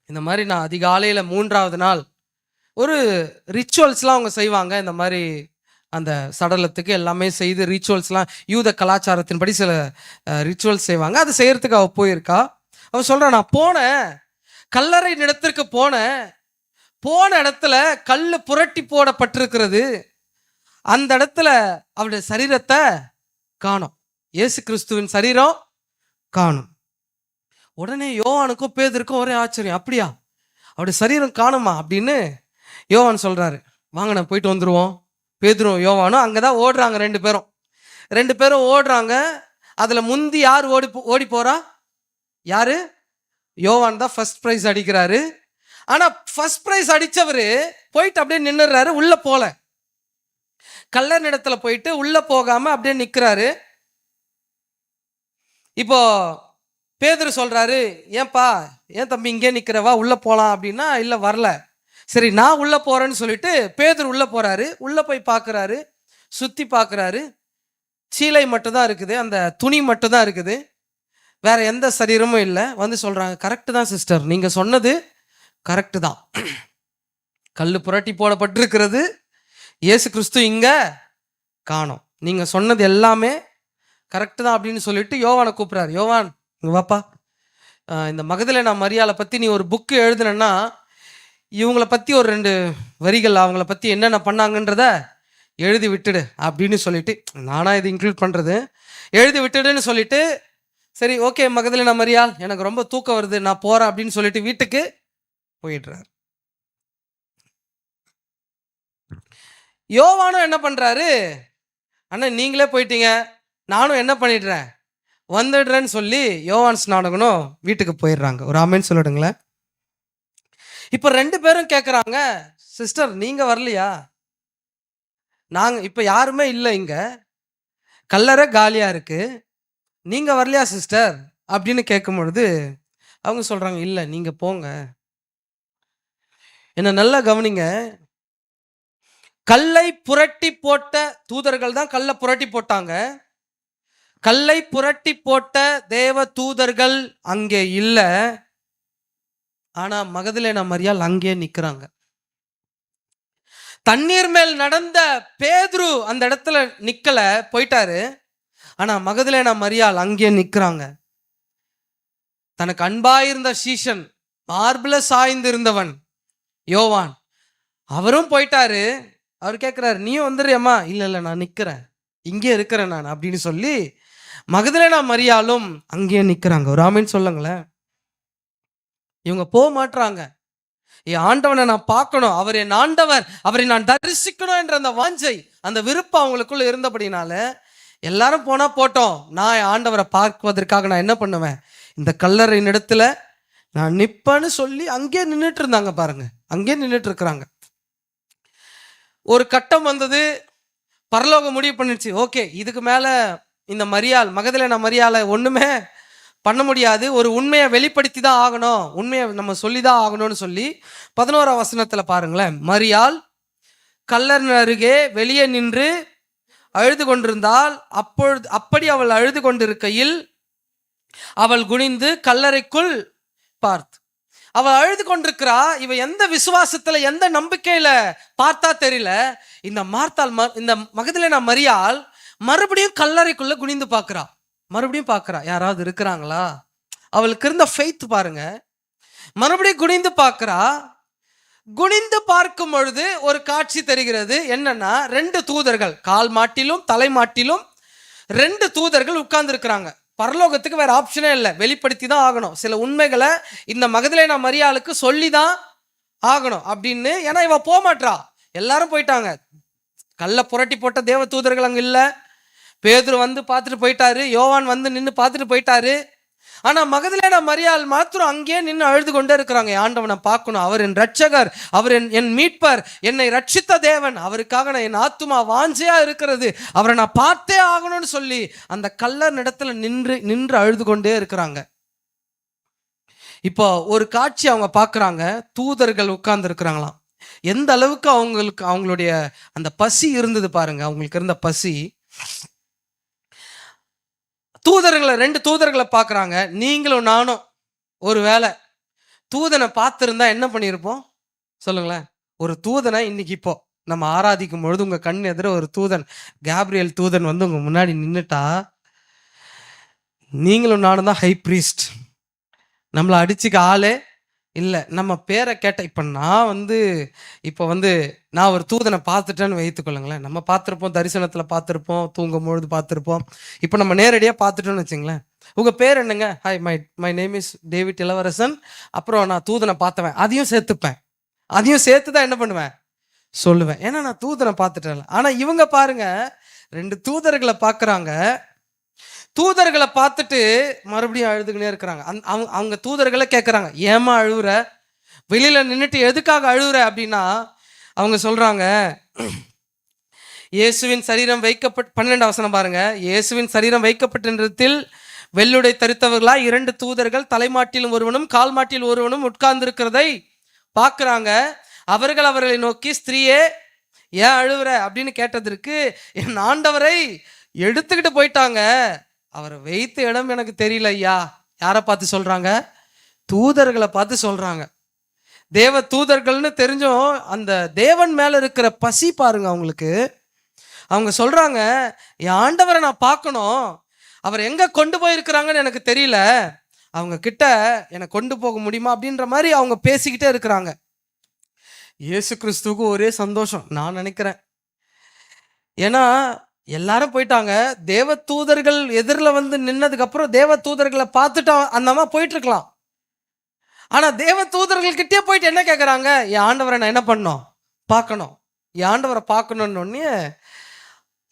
[SPEAKER 2] இந்த மாதிரி நான் அதிகாலையில் 3ஆவது நாள் ஒரு ரிச்சுவல்ஸ்லாம் அவங்க செய்வாங்க. இந்த மாதிரி அந்த சடலத்துக்கு எல்லாமே செய்து ரிச்சுவல்ஸ்லாம் யூத கலாச்சாரத்தின்படி சில ரிச்சுவல்ஸ் செய்வாங்க. அது செய்யறதுக்கு அவள் போயிருக்கா. அவள் சொல்கிறா, நான் போனேன், கல்லறை இடத்திற்கு போன இடத்துல கல் புரட்டி போடப்பட்டிருக்கிறது, அந்த இடத்துல அவருடைய சரீரத்தை காணோம், இயேசு கிறிஸ்துவின் சரீரம் காணும். உடனே யோவானுக்கும் பேதுருக்கும் ஒரே ஆச்சரியம், அப்படியா அவருடைய சரீரம் காணுமா அப்படின்னு யோவான் சொல்றாரு. வாங்க நான் போயிட்டு வந்துருவோம். பேதுரும் யோவானும் அங்கதான் ஓடுறாங்க. ரெண்டு பேரும் ஓடுறாங்க. அதுல முந்தி யார் ஓடி போறா? யாரு? யோவான் தான் ஃபர்ஸ்ட் பிரைஸ் அடிக்கிறாரு. ஆனா ஃபர்ஸ்ட் பிரைஸ் அடிச்சவரு போயிட்டு அப்படியே நின்னுறாரு, உள்ள போல. கல்லர் இடத்துல போயிட்டு உள்ள போகாம அப்படியே நிக்கிறாரு. இப்போ பேதுரு சொல்றாரு, ஏன்பா ஏன் தம்பி இங்கே நிக்கிறவா, உள்ள போலாம் அப்படின்னா, இல்ல வரல. சரி நான் உள்ள போறேன்னு சொல்லிட்டு பேதுரு உள்ள போறாரு. உள்ள போய் பார்க்கறாரு, சுத்தி பார்க்கறாரு. சீலை மட்டும் தான் இருக்குது, அந்த துணி மட்டும் தான் இருக்குது, வேற எந்த சரீரமும் இல்லை. வந்து சொல்றாங்க, கரெக்டு தான் சிஸ்டர், நீங்க சொன்னது கரெக்டு தான், கல் புரட்டி போடப்பட்டிருக்கிறது, இயேசு கிறிஸ்து இங்க காணோம், நீங்க சொன்னது எல்லாமே கரெக்டு தான் அப்படின்னு சொல்லிட்டு யோவானை கூப்பிடுறாரு. யோவான் இங்க வாப்பா, இந்த மகதலேனா மரியாளை பத்தி நீ ஒரு புக்கு எழுதுனா இவங்கள பத்தி ஒரு 2 வரிகள், அவங்கள பத்தி என்னென்ன பண்ணாங்கன்றத எழுதி விட்டுடு அப்படின்னு சொல்லிட்டு, நானா இது இன்க்ளூட் பண்றது, எழுதி விட்டுடுன்னு சொல்லிட்டு, சரி ஓகே மகதலேனா மரியாள் எனக்கு ரொம்ப தூக்கம் வருது நான் போறேன் அப்படின்னு சொல்லிட்டு வீட்டுக்கு போயிடுறாரு. யோவானும் என்ன பண்றாரு, அண்ணா நீங்களே போயிட்டீங்க, நானும் என்ன பண்ணிடுறேன் வந்துடுறேன்னு சொல்லி யோவான் ஸ்நானகனும் வீட்டுக்கு போயிடுறாங்க. ஒரு ஆமென் சொல்லிடுங்களேன். இப்ப 2 பேரும் கேட்குறாங்க, சிஸ்டர் நீங்க வரலையா, நாங்க இப்ப யாருமே இல்லை, இங்க கல்லறை காலியா இருக்கு, நீங்க வரலையா சிஸ்டர் அப்படின்னு கேட்கும் பொழுது அவங்க சொல்றாங்க, இல்லை நீங்க போங்க. என்ன நல்லா கவனிங்க, கல்லை புரட்டி போட்ட தூதர்கள் தான் கல்லை புரட்டி போட்டாங்க. கல்லை புரட்டி போட்ட தேவ தூதர்கள் அங்கே இல்லை. ஆனா மகதலேனா மரியாள் அங்கே நிக்கிறாங்க. தண்ணீர் மேல் நடந்த பேதுரு அந்த இடத்துல நிக்கல, போயிட்டாரு. ஆனா மகதலேனா மரியாள் அங்கே நிக்கிறாங்க. தனக்கு அன்பாயிருந்த சீஷன், மார்பில சாய்ந்து இருந்தவன் யோவான், அவரும் போயிட்டாரு. அவர் கேட்கிறாரு, நீயும் வந்துடுறியம்மா? இல்ல நான் நிக்கிறேன், இங்கே இருக்கிறேன் நான் அப்படின்னு சொல்லி மகதலேனா மரியாளும் அங்கே நிக்கிறாங்க. ஒரு ஆமென் சொல்லுங்களேன். இவங்க போக மாட்டாங்க. என் ஆண்டவனை நான் பார்க்கணும், அவர் என் ஆண்டவர், அவரை நான் தரிசிக்கணும் என்ற அந்த வாஞ்சை, அந்த விருப்பம் அவங்களுக்குள்ள இருந்தபடினால எல்லாரும் போனா போட்டோம், நான் என் ஆண்டவரை பார்ப்பதற்காக நான் என்ன பண்ணுவேன், இந்த கல்லறையின் இடத்துல நான் நிப்பேன்னு சொல்லி அங்கே நின்றுட்டு இருந்தாங்க. பாருங்க, அங்கே நின்றுட்டு இருக்கிறாங்க. ஒரு கட்டம் வந்தது, பரலோகம் முடிவு பண்ணிடுச்சு, ஓகே இதுக்கு மேல இந்த மகதலேனா மரியாளை ஒண்ணுமே பண்ண முடியாது, ஒரு உண்மையை வெளிப்படுத்தி தான் ஆகணும், உண்மையை நம்ம சொல்லி தான் ஆகணும்னு சொல்லி 11ஆம் வசனத்துல பாருங்களேன், மரியாள் கல்லறை அருகே வெளியே நின்று அழுது கொண்டிருந்தால், அப்படி அவள் அழுது கொண்டிருக்கையில் அவள் குனிந்து கல்லறைக்குள் பார்த்து, அவள் அழுது கொண்டிருக்கிறா. இவ எந்த விசுவாசத்துல எந்த நம்பிக்கையில பார்த்தா தெரியல, இந்த மகதலேனா மரியாள் மறுபடியும் கல்லறைக்குள்ள குனிந்து பார்க்கிறா, மறுபடியும் பார்க்கிறா யாராவது இருக்கிறாங்களா. அவளுக்கு இருந்த ஃபெய்த் பாருங்க. மறுபடியும் குனிந்து பார்க்கிறா. குனிந்து பார்க்கும் பொழுது ஒரு காட்சி தெரிகிறது. என்னன்னா, 2 தூதர்கள், கால் மாட்டிலும் தலை மாட்டிலும் 2 தூதர்கள் உட்கார்ந்து இருக்கிறாங்க. பரலோகத்துக்கு வேற ஆப்ஷனே இல்லை, வெளிப்படுத்தி தான் ஆகணும், சில உண்மைகளை இந்த மகதலேனா மரியாளுக்கு சொல்லி தான் ஆகணும் அப்படின்னு. ஏன்னா இவ போக மாட்டா, எல்லாரும் போயிட்டாங்க. கல்ல புரட்டி போட்ட தேவ தூதர்கள் அங்க இல்லை, பேதுரு வந்து பார்த்துட்டு போயிட்டாரு, யோவான் வந்து நின்று பார்த்துட்டு போயிட்டாரு. ஆனா மகதலேனா மரியாள் மாத்திரம் அங்கேயே நின்று அழுது கொண்டே இருக்கிறாங்க. என் ஆண்டவனை பார்க்கணும், அவர் என் ரட்சகர், அவர் என் மீட்பர், என்னை ரட்சித்த தேவன், அவருக்காக நான் என் ஆத்துமா வாஞ்சையா இருக்கிறது, அவரை நான் பார்த்தே ஆகணும்னு சொல்லி அந்த கல்லர் இடத்துல நின்று அழுது கொண்டே இருக்கிறாங்க. இப்போ ஒரு காட்சி அவங்க பார்க்குறாங்க. தூதர்கள் உட்கார்ந்து இருக்கிறாங்களாம். எந்த அளவுக்கு அவங்களுடைய அந்த பசி இருந்தது பாருங்க. அவங்களுக்கு இருந்த பசி. தூதர்களை 2 தூதர்களை பார்க்குறாங்க. நீங்களும் நானும் ஒரு வேளை தூதனை பார்த்துருந்தா என்ன பண்ணியிருப்போம் சொல்லுங்களேன். ஒரு தூதனை இன்னைக்கு இப்போ நம்ம ஆராதிக்கும் பொழுது உங்க கண் எதிர ஒரு தூதன், கேப்ரியல் தூதன் வந்து உங்க முன்னாடி நின்றுட்டா, நீங்களும் நானும் தான் ஹை ப்ரீஸ்ட். நம்மளை அடிச்சுக்க ஆளே இல்லை. நம்ம பேரை கேட்ட இப்போ நான் ஒரு தூதனை பார்த்துட்டேன்னு வைத்துக்கொள்ளுங்களேன். நம்ம பார்த்துருப்போம், தரிசனத்தில் பார்த்துருப்போம், தூங்கும் பொழுது பார்த்துருப்போம். இப்போ நம்ம நேரடியாக பார்த்துட்டோன்னு வச்சுங்களேன். உங்கள் பேர் என்னங்க? Hi, my name is David இளவரசன். அப்புறம் நான் தூதனை பார்த்தவன், அதையும் சேர்த்துப்பேன். அதையும் சேர்த்து தான் என்ன பண்ணுவேன், சொல்லுவேன். ஏன்னா நான் தூதனை பார்த்துட்டேன். ஆனால் இவங்க பாருங்க, 2 தூதர்களை பார்க்குறாங்க. தூதர்களை பார்த்துட்டு மறுபடியும் அழுதுகினே இருக்கிறாங்க. அவங்க தூதர்களை கேட்குறாங்க, ஏமா அழுவுற, வெளியில நின்றுட்டு எதுக்காக அழுவுற அப்படின்னா, அவங்க சொல்றாங்க, இயேசுவின் சரீரம் 12 வசனம் பாருங்க. இயேசுவின் சரீரம் வைக்கப்பட்டிருந்ததில் வெள்ளுடை தரித்தவர்களா 2 தூதர்கள் தலைமாட்டிலும் ஒருவனும் கால் மாட்டில் ஒருவனும் உட்கார்ந்து இருக்கிறதை பார்க்குறாங்க. அவர்களை நோக்கி, ஸ்திரீயே ஏன் அழுவுற அப்படின்னு கேட்டதற்கு, என் ஆண்டவரை எடுத்துக்கிட்டு போயிட்டாங்க, அவரை வைத்த இடம் எனக்கு தெரியல ஐயா. யாரை பார்த்து சொல்றாங்க? தூதர்களை பார்த்து சொல்றாங்க. தேவ தூதர்கள்னு தெரிஞ்சும் அந்த தேவன் மேல இருக்கிற பசி பாருங்க அவங்களுக்கு. அவங்க சொல்றாங்க, என் ஆண்டவரை நான் பார்க்கணும், அவர் எங்க கொண்டு போயிருக்கிறாங்கன்னு எனக்கு தெரியல, அவங்க கிட்ட என்னை கொண்டு போக முடியுமா அப்படின்ற மாதிரி அவங்க பேசிக்கிட்டே இருக்கிறாங்க. இயேசு கிறிஸ்துவுக்கு ஒரே சந்தோஷம் நான் நினைக்கிறேன். ஏன்னா எல்லாரும் போயிட்டாங்க. தேவ தூதர்கள் எதிரில் வந்து நின்னதுக்கு அப்புறம் தேவ தூதர்களை பார்த்துட்டு அந்த அம்மா போயிட்டு இருக்கலாம். ஆனா தேவ தூதர்கள் கிட்டே போயிட்டு என்ன கேட்குறாங்க, என் ஆண்டவரை நான் என்ன பண்ணணும், பார்க்கணும், என் ஆண்டவரை பார்க்கணும்னு.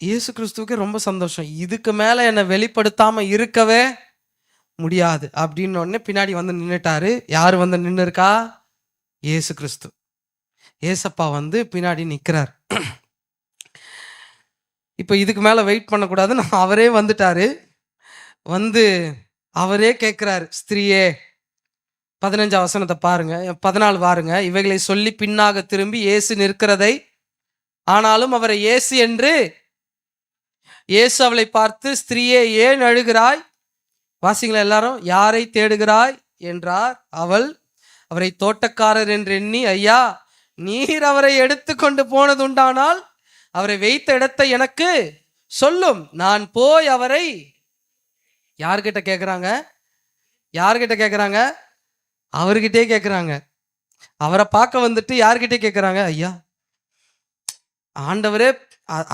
[SPEAKER 2] இயேசு கிறிஸ்துவுக்கு ரொம்ப சந்தோஷம். இதுக்கு மேல என்னை வெளிப்படுத்தாம இருக்கவே முடியாது அப்படின்னு பின்னாடி வந்து நின்றுட்டாரு. யாரு வந்து நின்று இருக்கா? இயேசு கிறிஸ்து. ஏசப்பா வந்து பின்னாடி நிற்கிறார். இப்போ இதுக்கு மேலே வெயிட் பண்ணக்கூடாதுன்னு அவரே வந்துட்டாரு. வந்து அவரே கேட்குறாரு, ஸ்திரீயே, 15 வசனத்தை பாருங்க, 14 பாருங்க. இவைகளை சொல்லி பின்னாக திரும்பி இயேசு நிற்கிறதை, ஆனாலும் அவரை இயேசு என்று, இயேசு அவளை பார்த்து, ஸ்திரீயே ஏன் அழுகிறாய், வாசிங்களா எல்லாரும், யாரை தேடுகிறாய் என்றார். அவள் அவரை தோட்டக்காரர் என்று எண்ணி, ஐயா நீர் அவரை எடுத்து கொண்டு போனது உண்டானால் அவரை வைத்த இடத்தை எனக்கு சொல்லும், நான் போய் அவரை. யார்கிட்ட கேட்குறாங்க? யார்கிட்ட கேட்குறாங்க? அவர்கிட்டே கேட்குறாங்க. அவரை பார்க்க வந்துட்டு யார்கிட்டே கேட்குறாங்க, ஐயா ஆண்டவரே,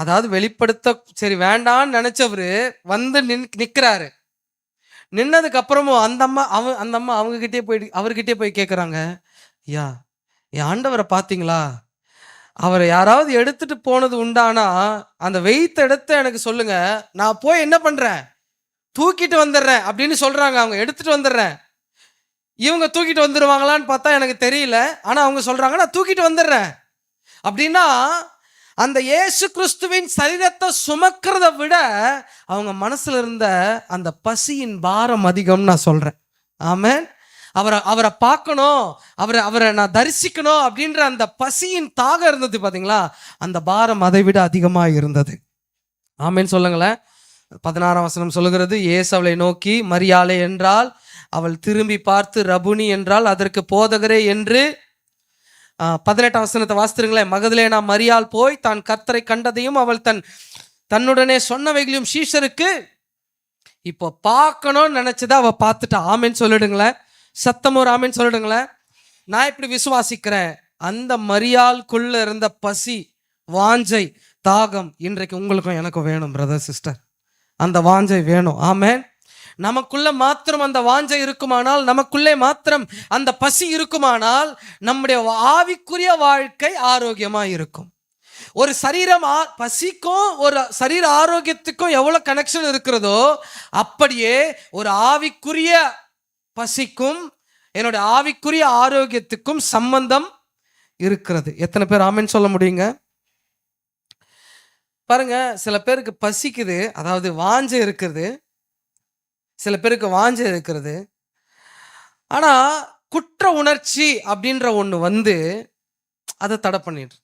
[SPEAKER 2] அதாவது வெளிப்படுத்த சரி வேண்டான்னு நினைச்சவரு வந்து நிற்கிறாரு. நின்னதுக்கு அப்புறமும் அந்த அம்மா அவங்ககிட்டே அவர்கிட்டே போய் கேட்குறாங்க, ஐயா என் ஆண்டவரை பார்த்தீங்களா, அவரை யாராவது எடுத்துட்டு போனது உண்டானா அந்த வைத்த இடத்த எனக்கு சொல்லுங்க, நான் போய் என்ன பண்றேன், தூக்கிட்டு வந்துடுறேன் அப்படின்னு சொல்றாங்க. அவங்க எடுத்துட்டு வந்துடுறேன். இவங்க தூக்கிட்டு வந்துடுவாங்களான்னு பார்த்தா எனக்கு தெரியல. ஆனா அவங்க சொல்றாங்க, நான் தூக்கிட்டு வந்துடுறேன் அப்படின்னா, அந்த இயேசு கிறிஸ்துவின் சரீரத்தை சுமக்கிறத விட அவங்க மனசுல இருந்த அந்த பசியின் பாரம் அதிகம் நான் சொல்றேன். ஆமென். அவரை பார்க்கணும், அவரை நான் தரிசிக்கணும் அப்படின்ற அந்த பசியின் தாகம் இருந்தது பாத்தீங்களா, அந்த பாரம் அதை விட அதிகமாக இருந்தது. ஆமென் சொல்லுங்களேன். 16 வசனம் சொல்லுகிறது, இயேசு அவளை நோக்கி மரியாளே என்றால், அவள் திரும்பி பார்த்து ரபுனி என்றால், அதற்கு போதகரே என்று. 18 வசனத்தை வாசித்துருங்களேன். மகதலேனா மரியாள் போய் தான் கர்த்தரை கண்டதையும் அவள் தன்னுடனே சொன்னவைகளையும் சீஷருக்கு இப்போ பார்க்கணும்னு நினைச்சதை அவ பார்த்துட்டா. ஆமென் சொல்லிடுங்களேன். சத்தம் ஒரு ஆமென் சொல்லிடுங்களேன். நான் இப்படி விசுவாசிக்கிறேன், அந்த மரியாளுக்குள்ள இருந்த பசி, வாஞ்சை, தாகம் இன்றைக்கு உங்களுக்கும் எனக்கும் வேணும் பிரதர் சிஸ்டர். அந்த வாஞ்சை வேணும். ஆமென். நமக்குள்ள மாத்திரம் அந்த வாஞ்சை இருக்குமானால், நமக்குள்ளே மாத்திரம் அந்த பசி இருக்குமானால், நம்முடைய ஆவிக்குரிய வாழ்க்கை ஆரோக்கியமா இருக்கும். ஒரு சரீரம் பசிக்கும் ஒரு சரீர ஆரோக்கியத்துக்கும் எவ்வளவு கனெக்ஷன் இருக்கிறதோ, அப்படியே ஒரு ஆவிக்குரிய பசிக்கும் என்னோட ஆவிக்குரிய ஆரோக்கியத்துக்கும் சம்பந்தம் இருக்கிறது. எத்தனை பேர் ஆமென் சொல்ல முடியுங்க? பாருங்க, சில பேருக்கு பசிக்குது, அதாவது வாஞ்சை இருக்கிறது, சில பேருக்கு வாஞ்சை இருக்கிறது. ஆனா குற்ற உணர்ச்சி அப்படின்ற ஒண்ணு வந்து அதை தடை பண்ணிடுது.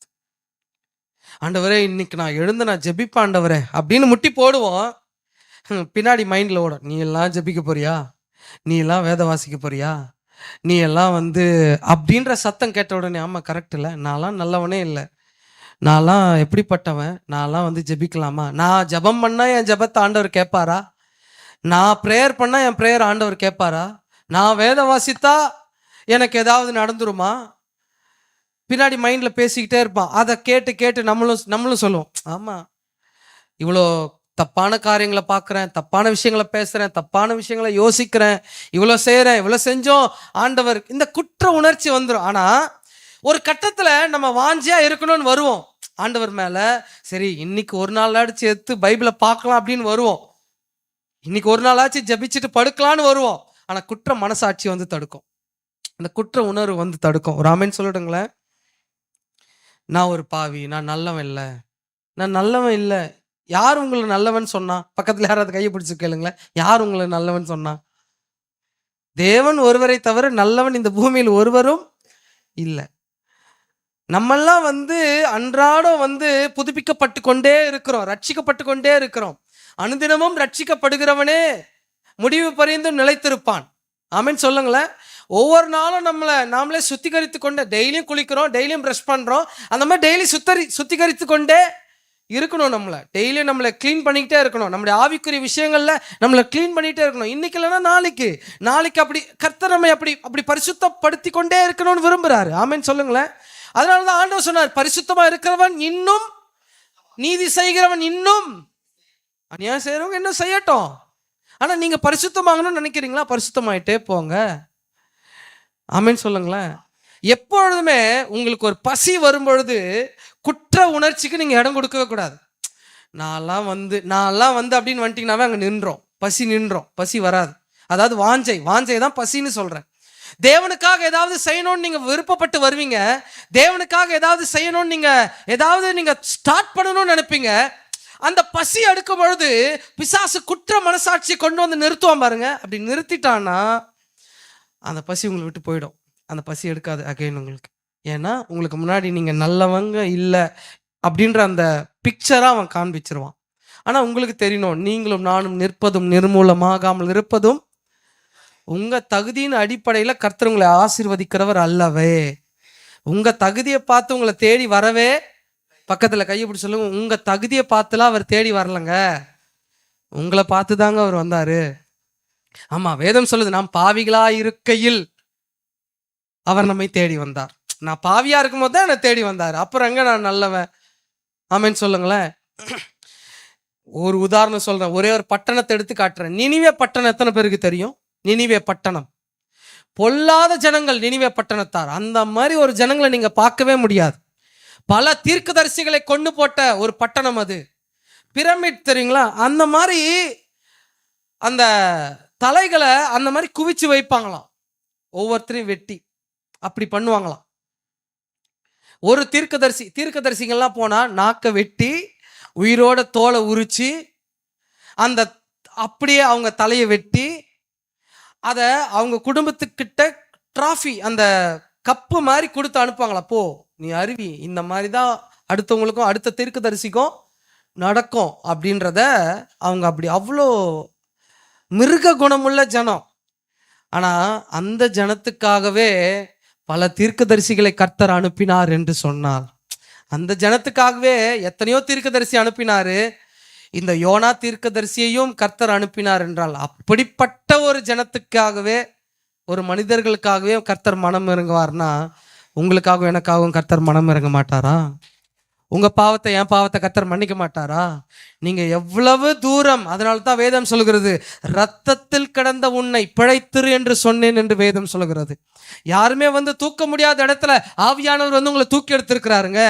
[SPEAKER 2] ஆண்டவரே, இன்னைக்கு நான் எழுந்து நான் ஜெபிப்பேன் ஆண்டவரே அப்படின்னு முட்டி போடுவோம். பின்னாடி மைண்ட்ல ஓடும், நீ எல்லாம் ஜெபிக்க போறியா, நீ எல்லாம் வேத வாசிக்க போறியா, நீ எல்லாம் வந்து அப்படின்ற சத்தம் கேட்ட உடனே, ஆமா கரெக்ட் இல்லை, நான்லாம் நல்லவனே இல்லை, நான்லாம் எப்படிப்பட்டவன், நான்லாம் வந்து ஜெபிக்கலாமா, நான் ஜெபம் பண்ணா என் ஜெபத்தை ஆண்டவர் கேட்பாரா, நான் ப்ரேயர் பண்ணா என் ப்ரேயர் ஆண்டவர் கேட்பாரா, நான் வேத வாசித்தா எனக்கு ஏதாவது நடந்துருமா, பின்னாடி மைண்ட்ல பேசிக்கிட்டே இருப்பான். அதை கேட்டு கேட்டு நம்மளும் சொல்லுவோம், ஆமா இவ்வளோ தப்பான காரியங்களை பார்க்குறேன், தப்பான விஷயங்களை பேசுகிறேன், தப்பான விஷயங்களை யோசிக்கிறேன், இவ்வளோ செய்கிறேன், இவ்வளோ செஞ்சோம் ஆண்டவர். இந்த குற்ற உணர்ச்சி வந்துடும். ஆனால் ஒரு கட்டத்தில் நம்ம வாஞ்சியாக இருக்கணும்னு வருவோம் ஆண்டவர் மேலே. சரி, இன்னைக்கு ஒரு நாளாச்சு எடுத்து பைபிளை பார்க்கலாம் அப்படின்னு வருவோம், இன்னைக்கு ஒரு நாளாச்சு ஜபிச்சுட்டு படுக்கலான்னு வருவோம். ஆனால் குற்ற மனசாட்சி வந்து தடுக்கும், அந்த குற்ற உணர்வு வந்து தடுக்கும். ஒரு ஆமென் சொல்லிடுங்களேன். நான் ஒரு பாவி, நான் நல்லவன் இல்லை, நான் நல்லவன் இல்லை. யார் உங்களை நல்லவன் சொன்னா? பக்கத்துல யாராவது கையை பிடிச்சு கேளுங்களேன், யார் உங்களை நல்லவன் சொன்னா? தேவன் ஒருவரை தவிர நல்லவன் இந்த பூமியில் ஒருவரும் இல்லை. நம்மெல்லாம் வந்து அன்றாடம் வந்து புதுப்பிக்கப்பட்டு கொண்டே இருக்கிறோம், ரட்சிக்கப்பட்டு கொண்டே இருக்கிறோம். அனுதினமும் ரட்சிக்கப்படுகிறவனே முடிவு பரியந்தும் நிலைத்திருப்பான். ஆமென் சொல்லுங்களேன். ஒவ்வொரு நாளும் நாமளே சுத்திகரித்து கொண்டே, டெய்லியும் குளிக்கிறோம், டெய்லியும் ப்ரஷ் பண்றோம், அந்த மாதிரி டெய்லி சுத்திகரித்து கொண்டே இருக்கணும். டெய்லியும் நம்மளை க்ளீன் பண்ணிக்கிட்டே இருக்கணும். நம்முடைய ஆவிக்குரிய விஷயங்கள்ல நம்மளை க்ளீன் பண்ணிக்கிட்டே இருக்கணும். இன்னைக்கு இல்லைன்னா நாளைக்கு அப்படி கர்த்தர் நம்மை அப்படி பரிசுத்தப்படுத்தி கொண்டே இருக்கணும்னு விரும்புறாரு. ஆமென் சொல்லுங்களேன். அதனாலதான் ஆண்டவர் சொன்னார், பரிசுத்தமா இருக்கிறவன் இன்னும், நீதி செய்கிறவன் இன்னும், அநியாயம் செய்யறவங்க இன்னும் செய்யட்டும். ஆனா நீங்க பரிசுத்தமாகணும்னு நினைக்கிறீங்களா? பரிசுத்தமாயிட்டே போங்க. ஆமென் சொல்லுங்களேன். எப்பொழுதுமே உங்களுக்கு ஒரு பசி வரும்பொழுது குற்ற உணர்ச்சிக்கு நீங்க இடம் கொடுக்கவே கூடாது. நான்லாம் வந்து அப்படின்னு வந்துட்டீங்கன்னாவே அங்க நின்றோம், பசி நின்றோம், பசி வராது. அதாவது வாஞ்சை தான் பசின்னு சொல்றேன். தேவனுக்காக ஏதாவது செய்யணும்னு நீங்க விருப்பப்பட்டு வருவீங்க, தேவனுக்காக ஏதாவது செய்யணும்னு நீங்க ஸ்டார்ட் பண்ணணும்னு நினைப்பீங்க. அந்த பசி எடுக்கும் பொழுது பிசாசு குற்ற மனசாட்சி கொண்டு வந்து நிறுத்துவான் பாருங்க. அப்படி நிறுத்திட்டான்னா அந்த பசி உங்களை விட்டு போயிடும். அந்த பசி எடுக்காது அகைன் உங்களுக்கு. ஏன்னா உங்களுக்கு முன்னாடி நீங்க நல்லவங்க இல்லை அப்படின்ற அந்த பிக்சரா அவன் காண்பிச்சிருவான். ஆனா உங்களுக்கு தெரியணும், நீங்களும் நானும் நிற்பதும் நிர்மூலமாகாமல் இருப்பதும் உங்க தகுதியின் அடிப்படையில கர்த்தர் உங்களை ஆசீர்வதிக்கிறவர் அல்லவே. உங்க தகுதியை பார்த்து உங்களை தேடி வரவே, பக்கத்துல கையை பிடிச்சி சொல்லுங்க, உங்க தகுதியை பார்த்துலாம் அவர் தேடி வரலங்க, உங்களை பார்த்து தாங்க அவர் வந்தாரு. ஆமா, வேதம் சொல்லுது, நாம் பாவிகளா இருக்கையில் அவர் நம்மை தேடி வந்தார். நான் பாவியா இருக்கும் போது தான் என்னை தேடி வந்தார், அப்புறம் எங்க நான் நல்லவன்? ஆமென் சொல்லுங்களேன். ஒரு உதாரணம் சொல்றேன், ஒரே ஒரு பட்டணத்தை எடுத்து காட்டுறேன். நினிவே பட்டணம் எத்தனை பேருக்கு தெரியும்? நினிவே பட்டணம் பொல்லாத ஜனங்கள், நினிவே பட்டணத்தார். அந்த மாதிரி ஒரு ஜனங்களை நீங்க பார்க்கவே முடியாது. பல தீர்க்கதரிசிகளை கொண்டு போட்ட ஒரு பட்டணம் அது. பிரமிட் தெரியுங்களா? அந்த மாதிரி அந்த தலைகளை அந்த மாதிரி குவிச்சு வைப்பாங்களாம், ஒவ்வொருத்தரையும் வெட்டி அப்படி பண்ணுவாங்களாம். ஒரு தீர்க்கதரிசிகள்லாம் போனா நாக்கை வெட்டி உயிரோட தோலை உரிச்சு அந்த அப்படியே அவங்க தலையை வெட்டி அதை அவங்க குடும்பத்துக்கிட்ட டிராஃபி, அந்த கப்பு மாதிரி கொடுத்து அனுப்புவாங்களா, போ நீ அருவி, இந்த மாதிரி தான் அடுத்தவங்களுக்கும் அடுத்த தீர்க்கதரிசிக்கும் நடக்கும் அப்படின்றத அவங்க அப்படி அவ்வளோ மிருக குணமுள்ள ஜனம். ஆனா அந்த ஜனத்துக்காகவே பல தீர்க்கதரிசிகளை கர்த்தர் அனுப்பினார் என்று சொன்னார். அந்த ஜனத்துக்காகவே எத்தனையோ தீர்க்கதரிசி அனுப்பினாரு. இந்த யோனா தீர்க்கதரிசியையும் கர்த்தர் அனுப்பினார் என்றால், அப்படிப்பட்ட ஒரு ஜனத்துக்காகவே, ஒரு மனிதர்களுக்காகவே கர்த்தர் மனம் இறங்குவார்னா, உங்களுக்காகவும் எனக்காகவும் கர்த்தர் மனம் இறங்க மாட்டாரா? உங்க பாவத்தை என் பாவத்தை கர்த்தர் மன்னிக்க மாட்டாரா? நீங்க எவ்வளவு தூரம், அதனால தான் வேதம் சொல்கிறது, ரத்தத்தில் கிடந்த உன்னை பிழைத்திரு என்று சொன்னேன் என்று வேதம் சொல்கிறது. யாருமே வந்து தூக்க முடியாத இடத்துல ஆவியானவர் வந்து உங்களை தூக்கி எடுத்திருக்கிறாருங்க.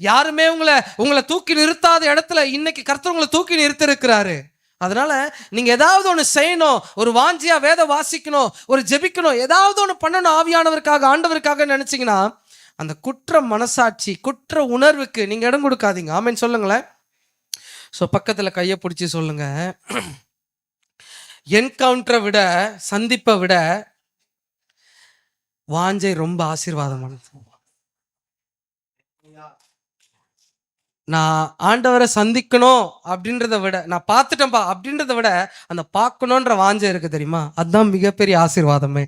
[SPEAKER 2] யாருமே உங்களை தூக்கி நிறுத்தாத இடத்துல இன்னைக்கு கர்த்தர் உங்களை தூக்கி நிறுத்திருக்கிறாரு. அதனால நீங்க ஏதாவது ஒன்று செய்யணும், ஒரு வாஞ்சியா வேதம் வாசிக்கணும், ஒரு ஜெபிக்கணும், ஏதாவது ஒன்று பண்ணணும் ஆவியானவருக்காக, ஆண்டவருக்காக நினைச்சீங்கன்னா அந்த குற்ற மனசாட்சி, குற்ற உணர்வுக்கு நீங்க இடம் கொடுக்காதீங்க. ஆமென் சொல்லுங்களேன். ஸோ பக்கத்துல கையை பிடிச்சி சொல்லுங்க, என்கவுண்டரை விட, சந்திப்பை விட வாஞ்சை ரொம்ப ஆசீர்வாதமானது. நான் ஆண்டவரை சந்திக்கணும் அப்படின்றத விட, நான் பார்த்துட்டேன்ப்பா அப்படின்றத விட, அந்த பார்க்கணுன்ற வாஞ்சை இருக்கு தெரியுமா, அதுதான் மிகப்பெரிய ஆசீர்வாதமே.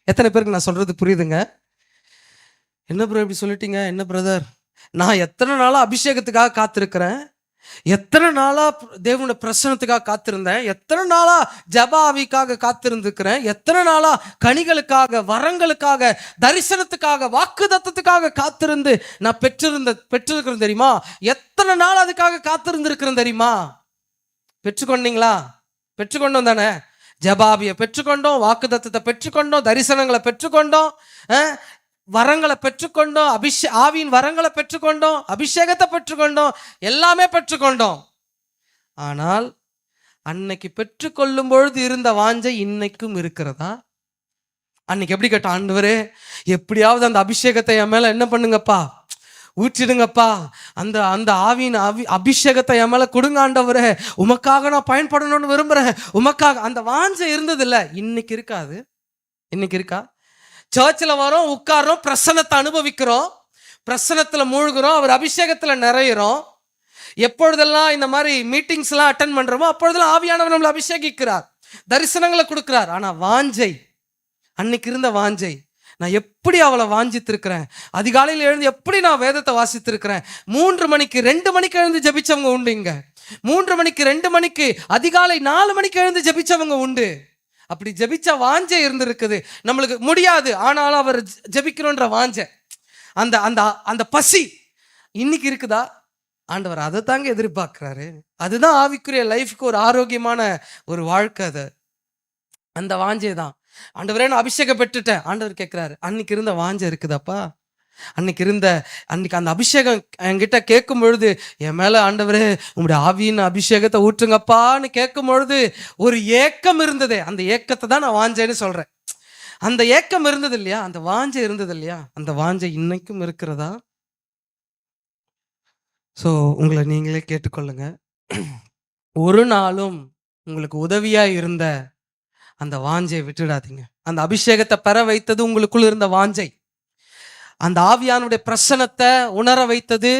[SPEAKER 2] எத்தனை பேருக்கு நான் சொல்றது புரியுதுங்க? என்ன ப்ரோ இப்படி சொல்லிட்டீங்க? என்ன பிரதர், நான் எத்தனை நாளா அபிஷேகத்துக்காக காத்திருக்கிறேன், எத்தனை நாளா தேவனுடைய பிரசனத்துக்காக காத்திருந்தேன், எத்தனை நாளா ஜப ஆவிக்காக காத்திருந்துக்கிறேன், எத்தனை நாளா கனிகளுக்காக, வரங்களுக்காக, தரிசனத்துக்காக, வாக்குத்தத்தத்துக்காக காத்திருந்து நான் பெற்றிருக்கிறேன் தெரியுமா? எத்தனை நாள் அதுக்காக காத்திருந்திருக்கிறேன் தெரியுமா? பெற்றுக்கொண்டீங்களா? பெற்றுக்கொண்டோம் தானே? ஜபாபியை பெற்றுக்கொண்டோம், வாக்குத்தத்தத்தை பெற்றுக்கொண்டோம், தரிசனங்களை பெற்றுக்கொண்டோம், வரங்களை பெற்றுக்கொண்டோம், ஆவியின் வரங்களை பெற்றுக்கொண்டோம், அபிஷேகத்தை பெற்றுக்கொண்டோம், எல்லாமே பெற்றுக்கொண்டோம். ஆனால் அன்னைக்கு பெற்றுக்கொள்ளும் பொழுது இருந்த வாஞ்சை இன்னைக்கும் இருக்கிறதா? அன்னைக்கு எப்படி கேட்ட, ஆண்டவரே எப்படியாவது அந்த அபிஷேகத்தை என் மேல என்ன பண்ணுங்கப்பா, ஊற்றிடுங்கப்பா, அந்த ஆவியின் அபிஷேகத்தை என் மேல கொடுங்க ஆண்டவரே, உமக்காக நான் பயன்படணும்னு விரும்புறேன், உமக்காக. அந்த வாஞ்சை இருந்தது இல்ல, இன்னைக்கு இருக்காது. இன்னைக்கு இருக்கா? சர்ச்சில் வரோம், உட்காரோம், பிரசனத்தை அனுபவிக்கிறோம், பிரசனத்தில் மூழ்கிறோம், அவர் அபிஷேகத்தில் நிறையிறோம். எப்பொழுதெல்லாம் இந்த மாதிரி மீட்டிங்ஸ்லாம் அட்டன் பண்றோமோ அப்பொழுதெல்லாம் ஆவியானவர் நம்மளை அபிஷேகிக்கிறார், தரிசனங்களை கொடுக்கிறார். ஆனால் வாஞ்சை, அன்னைக்கு இருந்த வாஞ்சை, நான் எப்படி அவளை வாஞ்சித்திருக்கிறேன், அதிகாலையில் எழுந்து எப்படி நான் வேதத்தை வாசித்திருக்கிறேன். 3 மணிக்கு 2 மணிக்கு எழுந்து ஜபிச்சவங்க உண்டு இங்க, 3 மணிக்கு 2 மணிக்கு, அதிகாலை 4 மணிக்கு எழுந்து ஜபிச்சவங்க உண்டு. அப்படி ஜபிச்ச வாஞ்சை இருந்திருக்குது. நம்மளுக்கு முடியாது, ஆனாலும் அவர் ஜபிக்கணுன்ற வாஞ்சை, அந்த அந்த அந்த பசி இன்னைக்கு இருக்குதா? ஆண்டவர் அதை தாங்க எதிர்பார்க்கிறாரு. அதுதான் ஆவிக்குரிய லைஃப்க்கு ஒரு ஆரோக்கியமான ஒரு வாழ்க்கை. அது அந்த வாஞ்சை தான். ஆண்டவரே நான் அபிஷேகம் பெற்றுட்டேன், ஆண்டவர் கேட்கிறாரு, அன்னைக்கு இருந்த வாஞ்சை இருக்குதாப்பா? அன்னைக்கு அந்த அபிஷேகம் என்கிட்ட கேட்கும் பொழுது, என் மேல ஆண்டவரே உங்களுடைய ஆவியின் அபிஷேகத்தை ஊற்றுங்கப்பான்னு கேட்கும் பொழுது ஒரு ஏக்கம் இருந்ததே, அந்த ஏக்கத்தை தான் நான் வாஞ்சேன்னு சொல்றேன். அந்த ஏக்கம் இருந்தது இல்லையா? அந்த வாஞ்சை இருந்தது இல்லையா? அந்த வாஞ்சை இன்னைக்கும் இருக்கிறதா? ஸோ உங்களை நீங்களே கேட்டுக்கொள்ளுங்க. ஒரு நாளும் உங்களுக்கு உதவியா இருந்த அந்த வாஞ்சையை விட்டுடாதீங்க. அந்த அபிஷேகத்தை பெற வைத்தது உங்களுக்குள்ள இருந்த வாஞ்சை, அந்த ஆவியானுடைய பிரசனத்தை உணர வைத்தது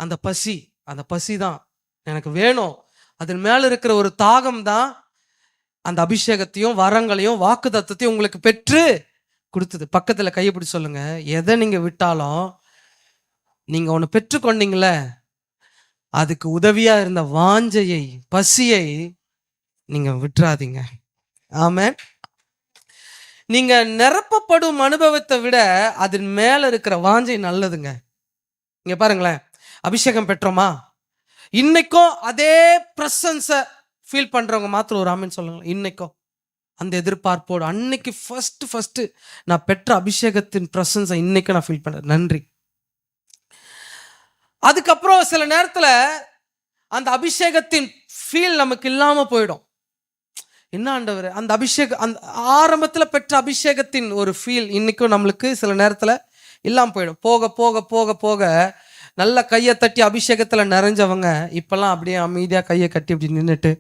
[SPEAKER 2] அந்த பசி. அந்த பசி தான் எனக்கு வேணும், அதன் மேல இருக்கிற ஒரு தாகம் தான் அந்த அபிஷேகத்தையும் வரங்களையும் வாக்குத்தத்தத்தையும் உங்களுக்கு பெற்று கொடுத்தது. பக்கத்துல கையப்பிடி சொல்லுங்க, எதை நீங்க விட்டாலும் நீங்க ஒன்று பெற்றுக்கொண்டீங்களே, அதுக்கு உதவியா இருந்த வாஞ்சையை, பசியை நீங்க விட்டுறாதீங்க. ஆமென். நீங்க நிரப்பப்படும் அனுபவத்தை விட அதன் மேல இருக்கிற வாஞ்சை நல்லதுங்க. இங்க பாருங்களேன், அபிஷேகம் பெற்றோமா, இன்னைக்கும் அதே பிரசன்ஸை ஃபீல் பண்றவங்க மாத்திரம் ஒரு ஆமென் சொல்லுங்க. இன்னைக்கும் அந்த எதிர்பார்ப்போடு, அன்னைக்கு ஃபர்ஸ்ட் நான் பெற்ற அபிஷேகத்தின் பிரசன்ஸை இன்னைக்கு நான் ஃபீல் பண்றேன், நன்றி. அதுக்கப்புறம் சில நேரத்துல அந்த அபிஷேகத்தின் ஃபீல் நமக்கு இல்லாம போயிடும். என்ன ஆண்டவர், அந்த அபிஷேகம், அந்த ஆரம்பத்துல பெற்ற அபிஷேகத்தின் ஒரு ஃபீல் இன்னைக்கும் நம்மளுக்கு சில நேரத்துல இல்லாம போயிடும். போக போக போக போக நல்ல கையை தட்டி அபிஷேகத்துல நிறைஞ்சவங்க இப்பெல்லாம் அப்படியே அமைதியா கையை கட்டி அப்படி நின்றுட்டு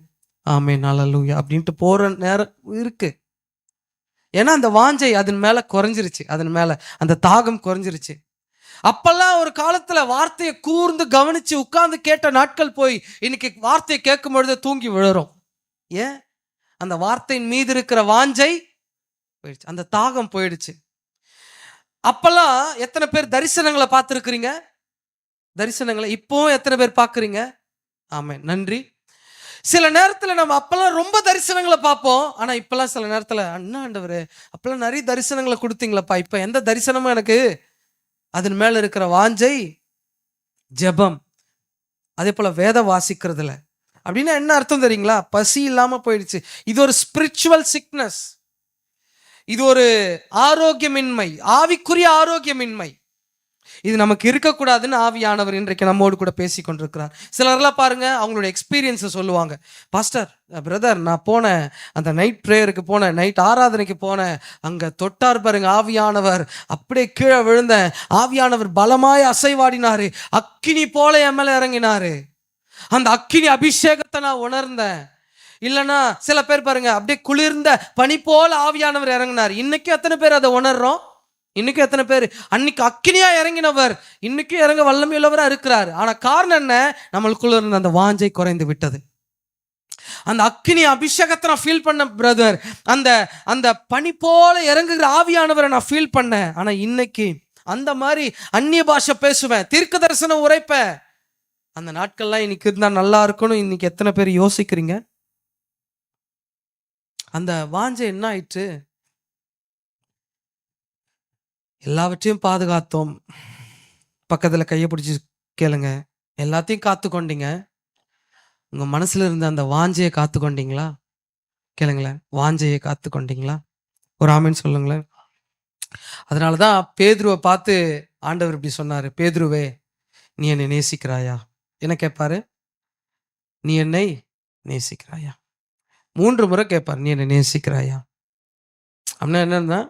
[SPEAKER 2] ஆமென் ஹல்லேலூயா அப்படின்ட்டு போற நேரம் இருக்கு. ஏன்னா அந்த வாஞ்சை அதன் மேல குறைஞ்சிருச்சு, அதன் மேல அந்த தாகம் குறைஞ்சிருச்சு. அப்பெல்லாம் ஒரு காலத்துல வார்த்தையை கூர்ந்து கவனிச்சு உட்கார்ந்து கேட்ட நாட்கள் போய் இன்னைக்கு வார்த்தையை கேட்கும் பொழுது தூங்கி விழுறோம். ஏன்? அந்த வார்த்தையின் மீது இருக்கிற வாஞ்சை போயிடுச்சு, அந்த தாகம் போயிடுச்சு. அப்பெல்லாம் எத்தனை பேர் தரிசனங்களை பார்த்துருக்கிறீங்க? தரிசனங்களை இப்போ எத்தனை பேர் பார்க்குறீங்க? ஆமென், நன்றி. சில நேரத்துல நம்ம அப்பெல்லாம் ரொம்ப தரிசனங்களை பார்ப்போம், ஆனா இப்பெல்லாம் சில நேரத்துல அண்ணா ஆண்டவரே அப்பெல்லாம் நிறைய தரிசனங்களை கொடுத்தீங்களப்பா, இப்ப எந்த தரிசனமும் எனக்கு அதன் மேல இருக்கிற வாஞ்சை ஜெபம், அதே போல வேத வாசிக்கிறதுல. அப்படின்னா என்ன அர்த்தம் தெரியுங்களா? பசி இல்லாம போயிடுச்சு. இது ஒரு ஸ்பிரிச்சுவல் சிக்னஸ். இது ஒரு ஆரோக்கியமின்மை, ஆவிக்குரிய ஆரோக்கியமின்மை. இது நமக்கு இருக்கக்கூடாதுன்னு ஆவியானவர் இன்றைக்கு நம்மோடு கூட பேசி கொண்டிருக்கிறார். சிலர்லாம் பாருங்க, அவங்களோட எக்ஸ்பீரியன்ஸை சொல்லுவாங்க. பாஸ்டர், பிரதர், நான் போனேன், அந்த நைட் ப்ரேயருக்கு போனேன், நைட் ஆராதனைக்கு போனேன், அங்கே தொட்டார் பாருங்க ஆவியானவர், அப்படியே கீழே விழுந்தேன், ஆவியானவர் பலமாய் அசைவாடினாரு, அக்கினி போல என் மேலே இறங்கினாரு, அந்த அக்கினி அபிஷேகத்தை நான் உணர்ந்தேன். இல்லைன்னா சில பேர் பாருங்க, அப்படியே குளிர்ந்த பனி போல ஆவியானவர் இறங்கினார். இன்னைக்கு எத்தனை பேர் அதை உணர்றோம்? இன்னைக்கு எத்தனை பேர்? அன்னைக்கு அக்கினியா இறங்கினவர் இன்னைக்கு இறங்க வல்லமையுள்ளவரா இருக்கிறார். ஆனா காரணம் என்ன? நம்மளுக்குள்ள இருந்த அந்த வாஞ்சை குறைந்து விட்டது. அந்த அக்கினி அபிஷேகத்தை நான் ஃபீல் பண்ண பிரதர், அந்த அந்த பனி போல இறங்குகிற ஆவியானவரை நான் ஃபீல் பண்ணேன். ஆனா இன்னைக்கு அந்த மாதிரி அந்நிய பாஷை பேசுவேன், தீர்க்க தரிசனம் உரைப்பேன். அந்த நாட்கள்லாம் இன்னைக்கு இருந்தா நல்லா இருக்கணும். இன்னைக்கு எத்தனை பேர் யோசிக்கிறீங்க? அந்த வாஞ்சை என்ன ஆயிற்று? எல்லாவற்றையும் பாதுகாத்தோம். பக்கத்தில் கையை பிடிச்சி கேளுங்க, எல்லாத்தையும் காத்து கொண்டீங்க. உங்க மனசுல இருந்த அந்த வாஞ்சையை காத்து கொண்டீங்களா? கேளுங்களேன், வாஞ்சையை காத்து கொண்டீங்களா? ஒரு ஆமீன் சொல்லுங்களேன். அதனாலதான் பேதுருவை பார்த்து ஆண்டவர் இப்படி சொன்னாரு, பேதுருவே, நீ என்னை நேசிக்கிறாயா? என்ன கேட்பாரு? நீ என்னை நேசிக்கிறாயா? 3 முறை கேட்பார், நீ என்னை நேசிக்கிறாயா? அப்படின்னா என்னன்னா,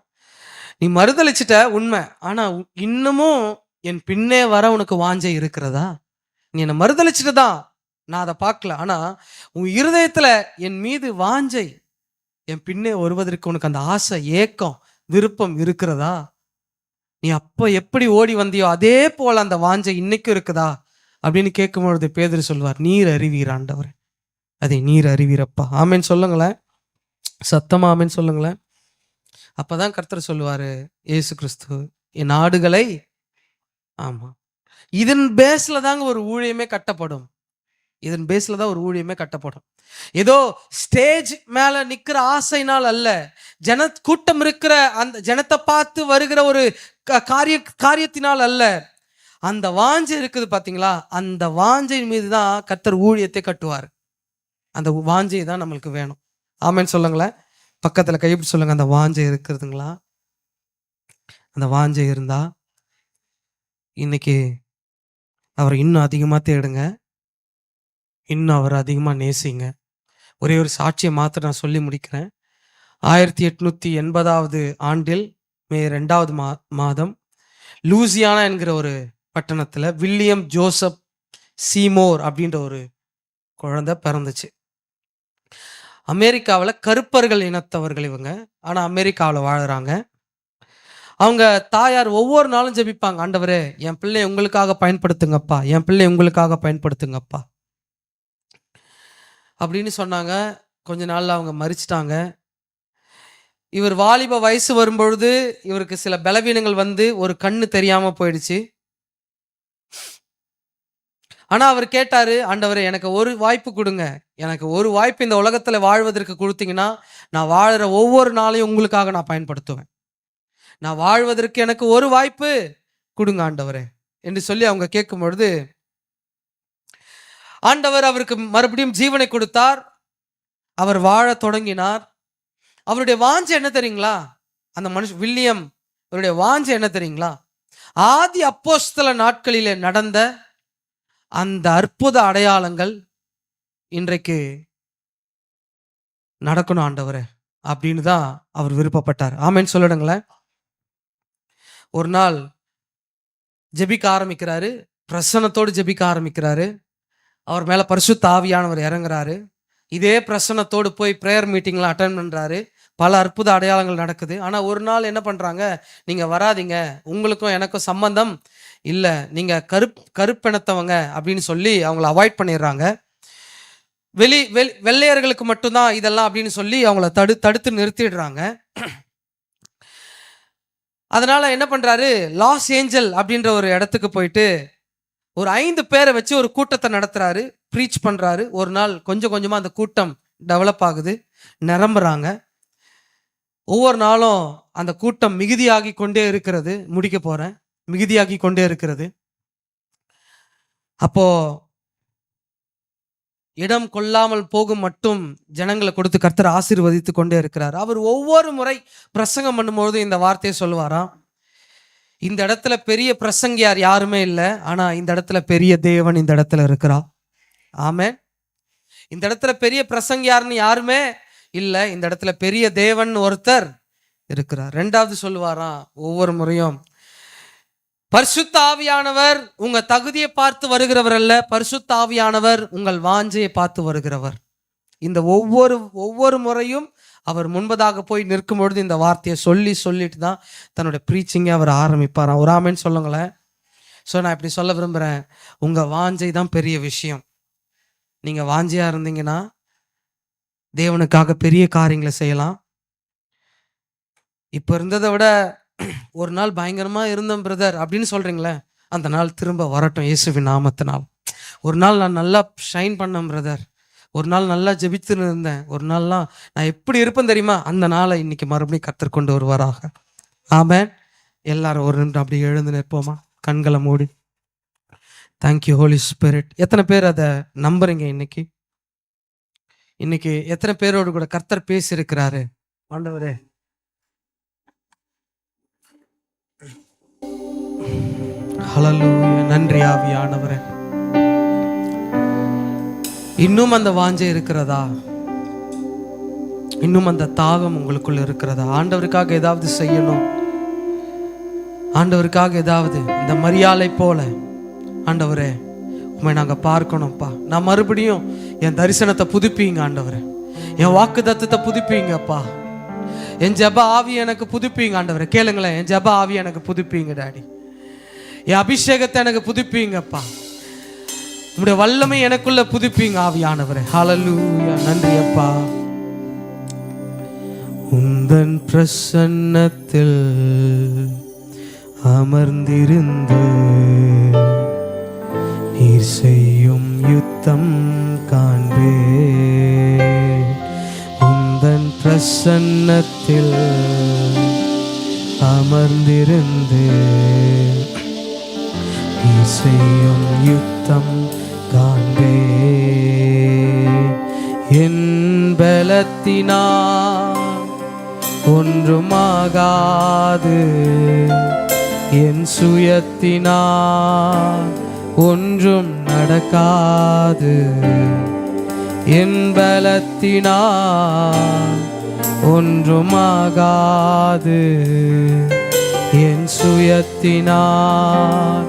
[SPEAKER 2] நீ மறுதளிச்சிட்ட உண்மை, ஆனா இன்னமும் என் பின்னே வர உனக்கு வாஞ்சை இருக்கிறதா? நீ என்னை மறுதளிச்சிட்டுதான், நான் அதை பார்க்கல, ஆனா உன் இருதயத்துல என் மீது வாஞ்சை, என் பின்னே வருவதற்கு உனக்கு அந்த ஆசை, ஏக்கம், விருப்பம் இருக்கிறதா? நீ அப்ப எப்படி ஓடி வந்தியோ அதே போல அந்த வாஞ்சை இன்னைக்கும் இருக்குதா அப்படின்னு கேட்கும் பொழுது பேதுரு சொல்வார், நீர் அறிவீர் ஆண்டவர், அதை நீர் அறிவீரப்பா. ஆமேன்னு சொல்லுங்களேன், சத்தமா ஆமேன்னு சொல்லுங்களேன். அப்பதான் கர்த்தர் சொல்லுவாரு, இயேசு கிறிஸ்து என் ஆடுகளை, ஆமா, இதன் பேஸ்ல தாங்க ஒரு ஊழியமே கட்டப்படும். இதன் பேஸ்ல தான் ஒரு ஊழியமே கட்டப்படும். ஏதோ ஸ்டேஜ் மேல நிக்கிற ஆசைனால் அல்ல, ஜன கூட்டம் இருக்கிற அந்த ஜனத்தை பார்த்து வருகிற ஒரு காரியத்தினால் அல்ல. அந்த வாஞ்சை இருக்குது பாத்தீங்களா, அந்த வாஞ்சையின் மீது தான் கர்த்தர் ஊழியத்தை கட்டுவார். அந்த வாஞ்சை தான் நம்மளுக்கு வேணும். ஆமேன்னு சொல்லுங்களேன். பக்கத்துல கைப்பிடி சொல்லுங்க, அந்த வாஞ்சை இருக்கிறதுங்களா? அந்த வாஞ்சை இருந்தா இன்னைக்கு அவரை இன்னும் அதிகமா தேடுங்க, இன்னும் அவரை அதிகமா நேசிங்க. ஒரே ஒரு சாட்சியை மாத்திரம் நான் சொல்லி முடிக்கிறேன். 1880 ஆண்டில் மே 2வது மாதம் லூசியானா என்கிற ஒரு பட்டணத்துல வில்லியம் ஜோசப் சீமோர் அப்படின்ற ஒரு குழந்தை பிறந்துச்சு. அமெரிக்காவில் கருப்பர்கள் இனத்தவர்கள் இவங்க, ஆனா அமெரிக்காவில் வாழுறாங்க. அவங்க தாயார் ஒவ்வொரு நாளும் ஜெபிப்பாங்க, ஆண்டவரே என் பிள்ளை உங்களுக்காக பயன்படுத்துங்கப்பா, என் பிள்ளை உங்களுக்காக பயன்படுத்துங்கப்பா அப்படின்னு சொன்னாங்க. கொஞ்ச நாள்ல அவங்க மரிச்சிட்டாங்க. இவர் வாலிப வயசு வரும்பொழுது இவருக்கு சில பலவீனங்கள் வந்து ஒரு கண்ணு தெரியாம போயிடுச்சு. ஆனா அவர் கேட்டாரு, ஆண்டவரே எனக்கு ஒரு வாய்ப்பு கொடுங்க, எனக்கு ஒரு வாய்ப்பு இந்த உலகத்துல வாழ்வதற்கு கொடுத்தீங்கன்னா நான் வாழற ஒவ்வொரு நாளையும் உங்களுக்காக நான் பயன்படுத்துவேன், நான் வாழ்வதற்கு எனக்கு ஒரு வாய்ப்பு கொடுங்க ஆண்டவரே என்று சொல்லி அவங்க கேட்கும் பொழுது ஆண்டவர் அவருக்கு மறுபடியும் ஜீவனை கொடுத்தார். அவர் வாழ தொடங்கினார். அவருடைய வாஞ்சை என்ன தெரியுங்களா? அந்த மனுஷன் வில்லியம் அவருடைய வாஞ்சை என்ன தெரியுங்களா? ஆதி அப்போஸ்தல நாட்களிலே நடந்த அந்த அற்புத அடையாளங்கள் இன்றைக்கு நடக்கணும் ஆண்டவரே அப்படின்னு தான் அவர் விருப்பப்பட்டார். ஆமேன்னு சொல்லிடுங்களேன். ஒரு நாள் ஜெபிக்க ஆரம்பிக்கிறாரு, பிரசன்னத்தோடு ஜெபிக்க ஆரம்பிக்கிறாரு. அவர் மேல பரிசுத்த ஆவியானவர் இறங்குறாரு. இதே பிரசன்னத்தோடு போய் ப்ரேயர் மீட்டிங்லாம் அட்டென்ட் பண்றாரு. பல அற்புத அடையாளங்கள் நடக்குது. ஆனா ஒரு நாள் என்ன பண்றாங்க, நீங்க வராதிங்க, உங்களுக்கும் எனக்கும் சம்பந்தம் இல்ல, நீங்க கருப்பினத்தவங்க அப்படின்னு சொல்லி அவங்கள அவாய்ட் பண்ணிடுறாங்க. வெள்ளையர்களுக்கு மட்டும்தான் இதெல்லாம் அப்படின்னு சொல்லி அவங்கள தடுத்து நிறுத்திடுறாங்க. அதனால என்ன பண்றாரு, லாஸ் ஏஞ்சல் அப்படின்ற ஒரு இடத்துக்கு போயிட்டு ஒரு 5 பேரை வச்சு ஒரு கூட்டத்தை நடத்துறாரு, ப்ரீச் பண்றாரு. ஒரு நாள் கொஞ்சம் கொஞ்சமா அந்த கூட்டம் டெவலப் ஆகுது, நிரம்புறாங்க. ஒவ்வொரு நாளும் அந்த கூட்டம் மிகுதியாகி கொண்டே இருக்கிறது. முடிக்க போறேன். மிகுதியாகி கொண்டே இருக்கிறது. அப்போ இடம் கொள்ளாமல் போகும் மட்டும் ஜனங்களை கொடுத்து கர்த்தர் ஆசீர்வதித்து கொண்டே இருக்கிறார். அவர் ஒவ்வொரு முறை பிரசங்கம் பண்ணும்போது இந்த வார்த்தையை சொல்லுவாராம், இந்த இடத்துல பெரிய பிரசங்கியார் யாருமே இல்லை, ஆனா இந்த இடத்துல பெரிய தேவன் இந்த இடத்துல இருக்கிறா. ஆமென். இந்த இடத்துல பெரிய பிரசங்கியார்னு யாருமே இல்லை, இந்த இடத்துல பெரிய தேவன் ஒருத்தர் இருக்கிறார். ரெண்டாவது சொல்லுவாராம் ஒவ்வொரு முறையும், பரிசுத்த ஆவியானவர் உங்க தகுதியை பார்த்து வருகிறவர் அல்ல, பரிசுத்த ஆவியானவர் உங்கள் வாஞ்சையை பார்த்து வருகிறவர். இந்த ஒவ்வொரு முறையும் அவர் முன்பதாக போய் நிற்கும் பொழுது இந்த வார்த்தையை சொல்லிட்டு தான் தன்னுடைய ப்ரீச்சிங்கை அவர் ஆரம்பிப்பாராம். ஒரு ஆமென் சொல்லுங்களேன். ஸோ நான் இப்படி சொல்ல விரும்புகிறேன், உங்கள் வாஞ்சை தான் பெரிய விஷயம். நீங்கள் வாஞ்சையாக இருந்தீங்கன்னா தேவனுக்காக பெரிய காரியங்களை செய்யலாம். இப்போ இருந்ததை விட ஒரு நாள் பயங்கரமாக இருந்தேன் பிரதர் அப்படின்னு சொல்கிறீங்களே, அந்த நாள் திரும்ப வரட்டும் இயேசுவின் நாமத்தினால். ஒரு நாள் நான் நல்லா ஷைன் பண்ணேன் பிரதர், ஒரு நாள் நல்லா ஜெபித்துன்னு இருந்தேன், ஒரு நாள்லாம் நான் எப்படி இருப்பேன் தெரியுமா, அந்த நாளை இன்னைக்கு மறுபடியும் கர்த்தர் கொண்டு வருவாராக. ஆமென். எல்லாரும் ஒரு நிமிடம் அப்படி எழுந்து நிற்போமா, கண்களை மூடி. Thank you holy spirit. எத்தனை பேர் அதை நம்புறீங்க? இன்னைக்கு எத்தனை பேரோடு கூட கர்த்தர் பேசியிருக்கிறாரு? ஆண்டவரே ஹல்லேலூயா, நன்றி ஆவியானவரே. இன்னும் அந்த வாஞ்சை இருக்கிறதா? இன்னும் அந்த தாகம் உங்களுக்குள்ள இருக்கிறதா? ஆண்டவருக்காக ஏதாவது செய்யணும், ஆண்டவருக்காக ஏதாவது இந்த மரியாதை போல, ஆண்டவரே உண்மை நாங்கள் பார்க்கணும்ப்பா, நான் மறுபடியும் என் தரிசனத்தை புதுப்பீங்க ஆண்டவரே, என் வாக்கு தத்தத்தை புதுப்பீங்கப்பா, என் ஜெப ஆவி எனக்கு புதுப்பீங்க ஆண்டவரே. கேளுங்களேன், என் ஜெப ஆவி எனக்கு புதுப்பீங்க டாடி, என் அபிஷேகத்தை எனக்கு புதுப்பீங்கப்பா, உங்களுடைய வல்லமை எனக்குள்ள புதுப்பீங்க ஆவியானவரே. ஹல்லேலூயா, நன்றி அப்பா. உந்தன் பிரசன்னத்தில் அமர்ந்திருந்து நீர் செய்யும் யுத்தம் காண்பே. உந்தன் பிரசன்னத்தில் அமர்ந்திருந்து நீர் செய்யும் யுத்தம் காண்பே. என் பலத்தினால் ஒன்றுமாகாது, என் சுயத்தினால் ஒன்றும் நடக்காது. என் பலத்தினால் ஒன்றுமாகாது, என் சுயத்தினால்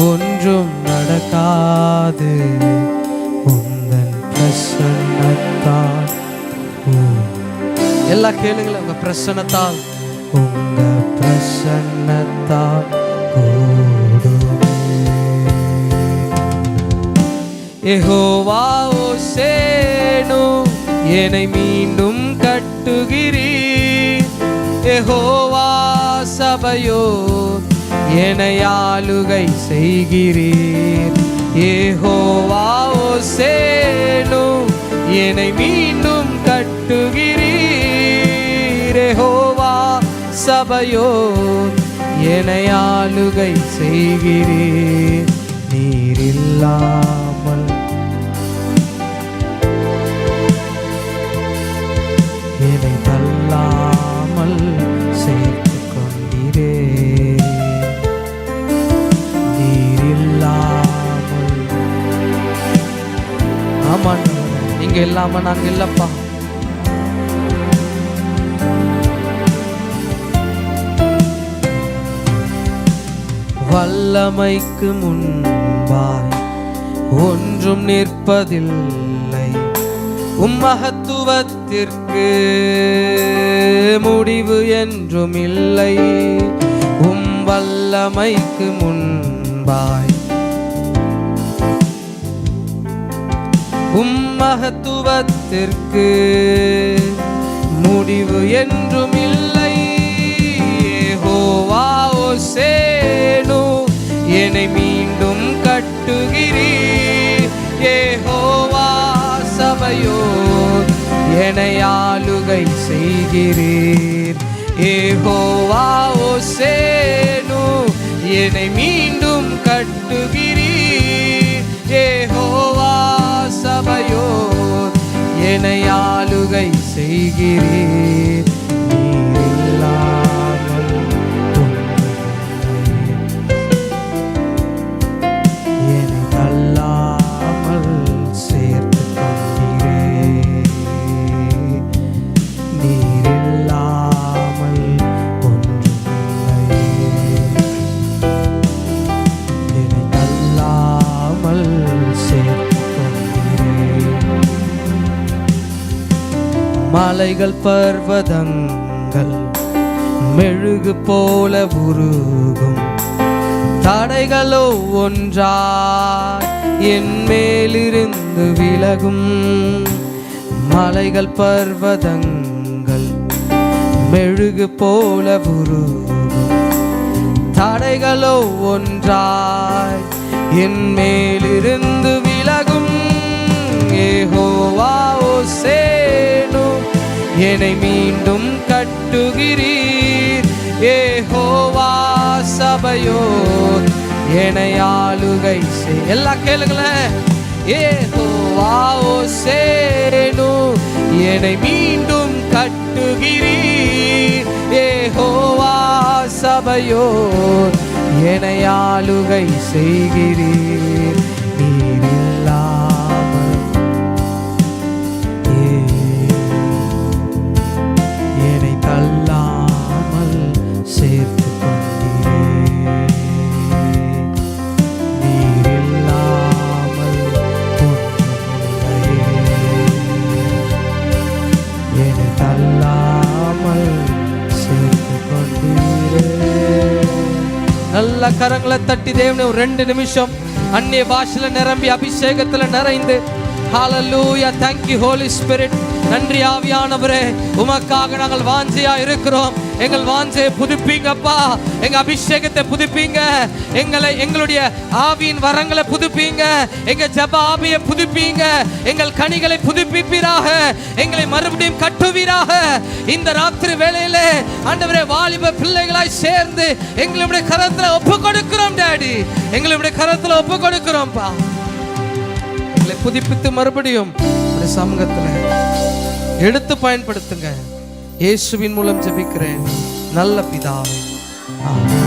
[SPEAKER 2] ஒன்றும் நடக்காது. உந்தன் பிரசன்னத்தால், எல்லாம் கேளுங்களேன், உங்க பிரசன்னத்தால், உங்க பிரசன்னத்தால் கூடுமே. யெகோவா ஓசேனு என்னை மீண்டும் கட்டுகிறீர். யெகோவா சபையோ என்னை ஆளுகை செய்கிறீர். யெகோவா ஓசேனு என்னை மீண்டும் கட்டுகிறீர். யெகோவா சபையோ என்னை ஆளுகை செய்கிறீர். நீர் இல்லாமல் என்னை தள்ளாமல் சேர்த்து கொண்டீரே. நீர் இல்லாமல், ஆமா நீங்க இல்லாம நாங்க இல்லப்பா. வல்லமைக்கு முன்பாய் ஒன்றும் நிற்பதில்லை, மகத்துவத்திற்கு முடிவு என்றும் இல்லை. வல்லமைக்கு முன்பாய் மகத்துவத்திற்கு முடிவு என்றும் இல்லை. யெகோவா ஓசேனு என்னை மீண்டும் கட்டுகிறீர். யெகோவா சபையோ என்னை ஆளுகை செய்கிறீர். யெகோவா ஓசேனு என்னை மீண்டும் கட்டுகிறீர். யெகோவா சபையோர் என்னை ஆளுகை செய்கிறீர். நீர் இல்லாமல் என்னை தள்ளாமல் சேர்த்து கொண்டீரே. நீர் இல்லாமல் ஒன்றுமில்லையே. என்னை தள்ளாமல் சேர்த்து கொண்டீரே. மலைகள் பர்வதங்கள் மெழுகு போல உருகும். தடைகளோ ஒன்றாய் என் மேலிருந்து விலகும். மலைகள் பர்வதங்கள் மெழுகு போல உருகும். தடைகளோ ஒன்றாய் என் மேலிருந்து விலகும். யெகோவா ஓசேனு என்னை மீண்டும் கட்டுகிறீர். யெகோவா சபையோர் என்னை ஆளுகை செய். எல்லாம் கேளுங்களேன். யெகோவா ஓசேனு என்னை மீண்டும் கட்டுகிறீர். யெகோவா சபையோர் என்னை ஆளுகை செய்கிறீர். நீர் இல்லாமல் என்னை தள்ளாமல் சேர்த்து கொண்டீரே. நீர் இல்லாமல் ஒன்றுமில்லையே. என்னை தள்ளாமல் சேர்த்து கொண்டீரே. நல்ல கரங்களை தட்டி தேவனே ஒரு 2 நிமிஷம் அந்நிய பாஷையில நிரம்பி அபிஷேகத்துல நிறைந்து ஹalleluya thank you holy spirit. நன்றி ஆவியானவரே, உமக்காக நாங்கள் வாஞ்சையா இருக்கிறோம். எங்கள் வாஞ்சையை புதுப்பீங்கப்பா. எங்க அபிஷேகத்தை புதுப்பீங்க. எங்களுடைய ஆவியின் வரங்களை புதுப்பீங்க. எங்க ஜெப ஆவியை புதுப்பீங்க. எங்கள் கனிகளை புதுப்பிப்பீராக. எங்களை மறுபடியும் கட்டுவீராக. இந்த ராத்திரி வேளையிலே ஆண்டவரே வாலிப பிள்ளைகளாய் சேர்ந்து எங்களுடைய கரத்துல ஒப்பு கொடுக்கிறோம் டாடி. எங்களுடைய கரத்துல ஒப்பு கொடுக்கிறோம்ப்பா. எங்களை புதுப்பித்து மறுபடியும் ஒரு சமூகத்துல எடுத்து பயன்படுத்துங்க. இயேசுவின் மூலம் ஜெபிக்கிறேன் நல்ல பிதாவே. ஆமென்.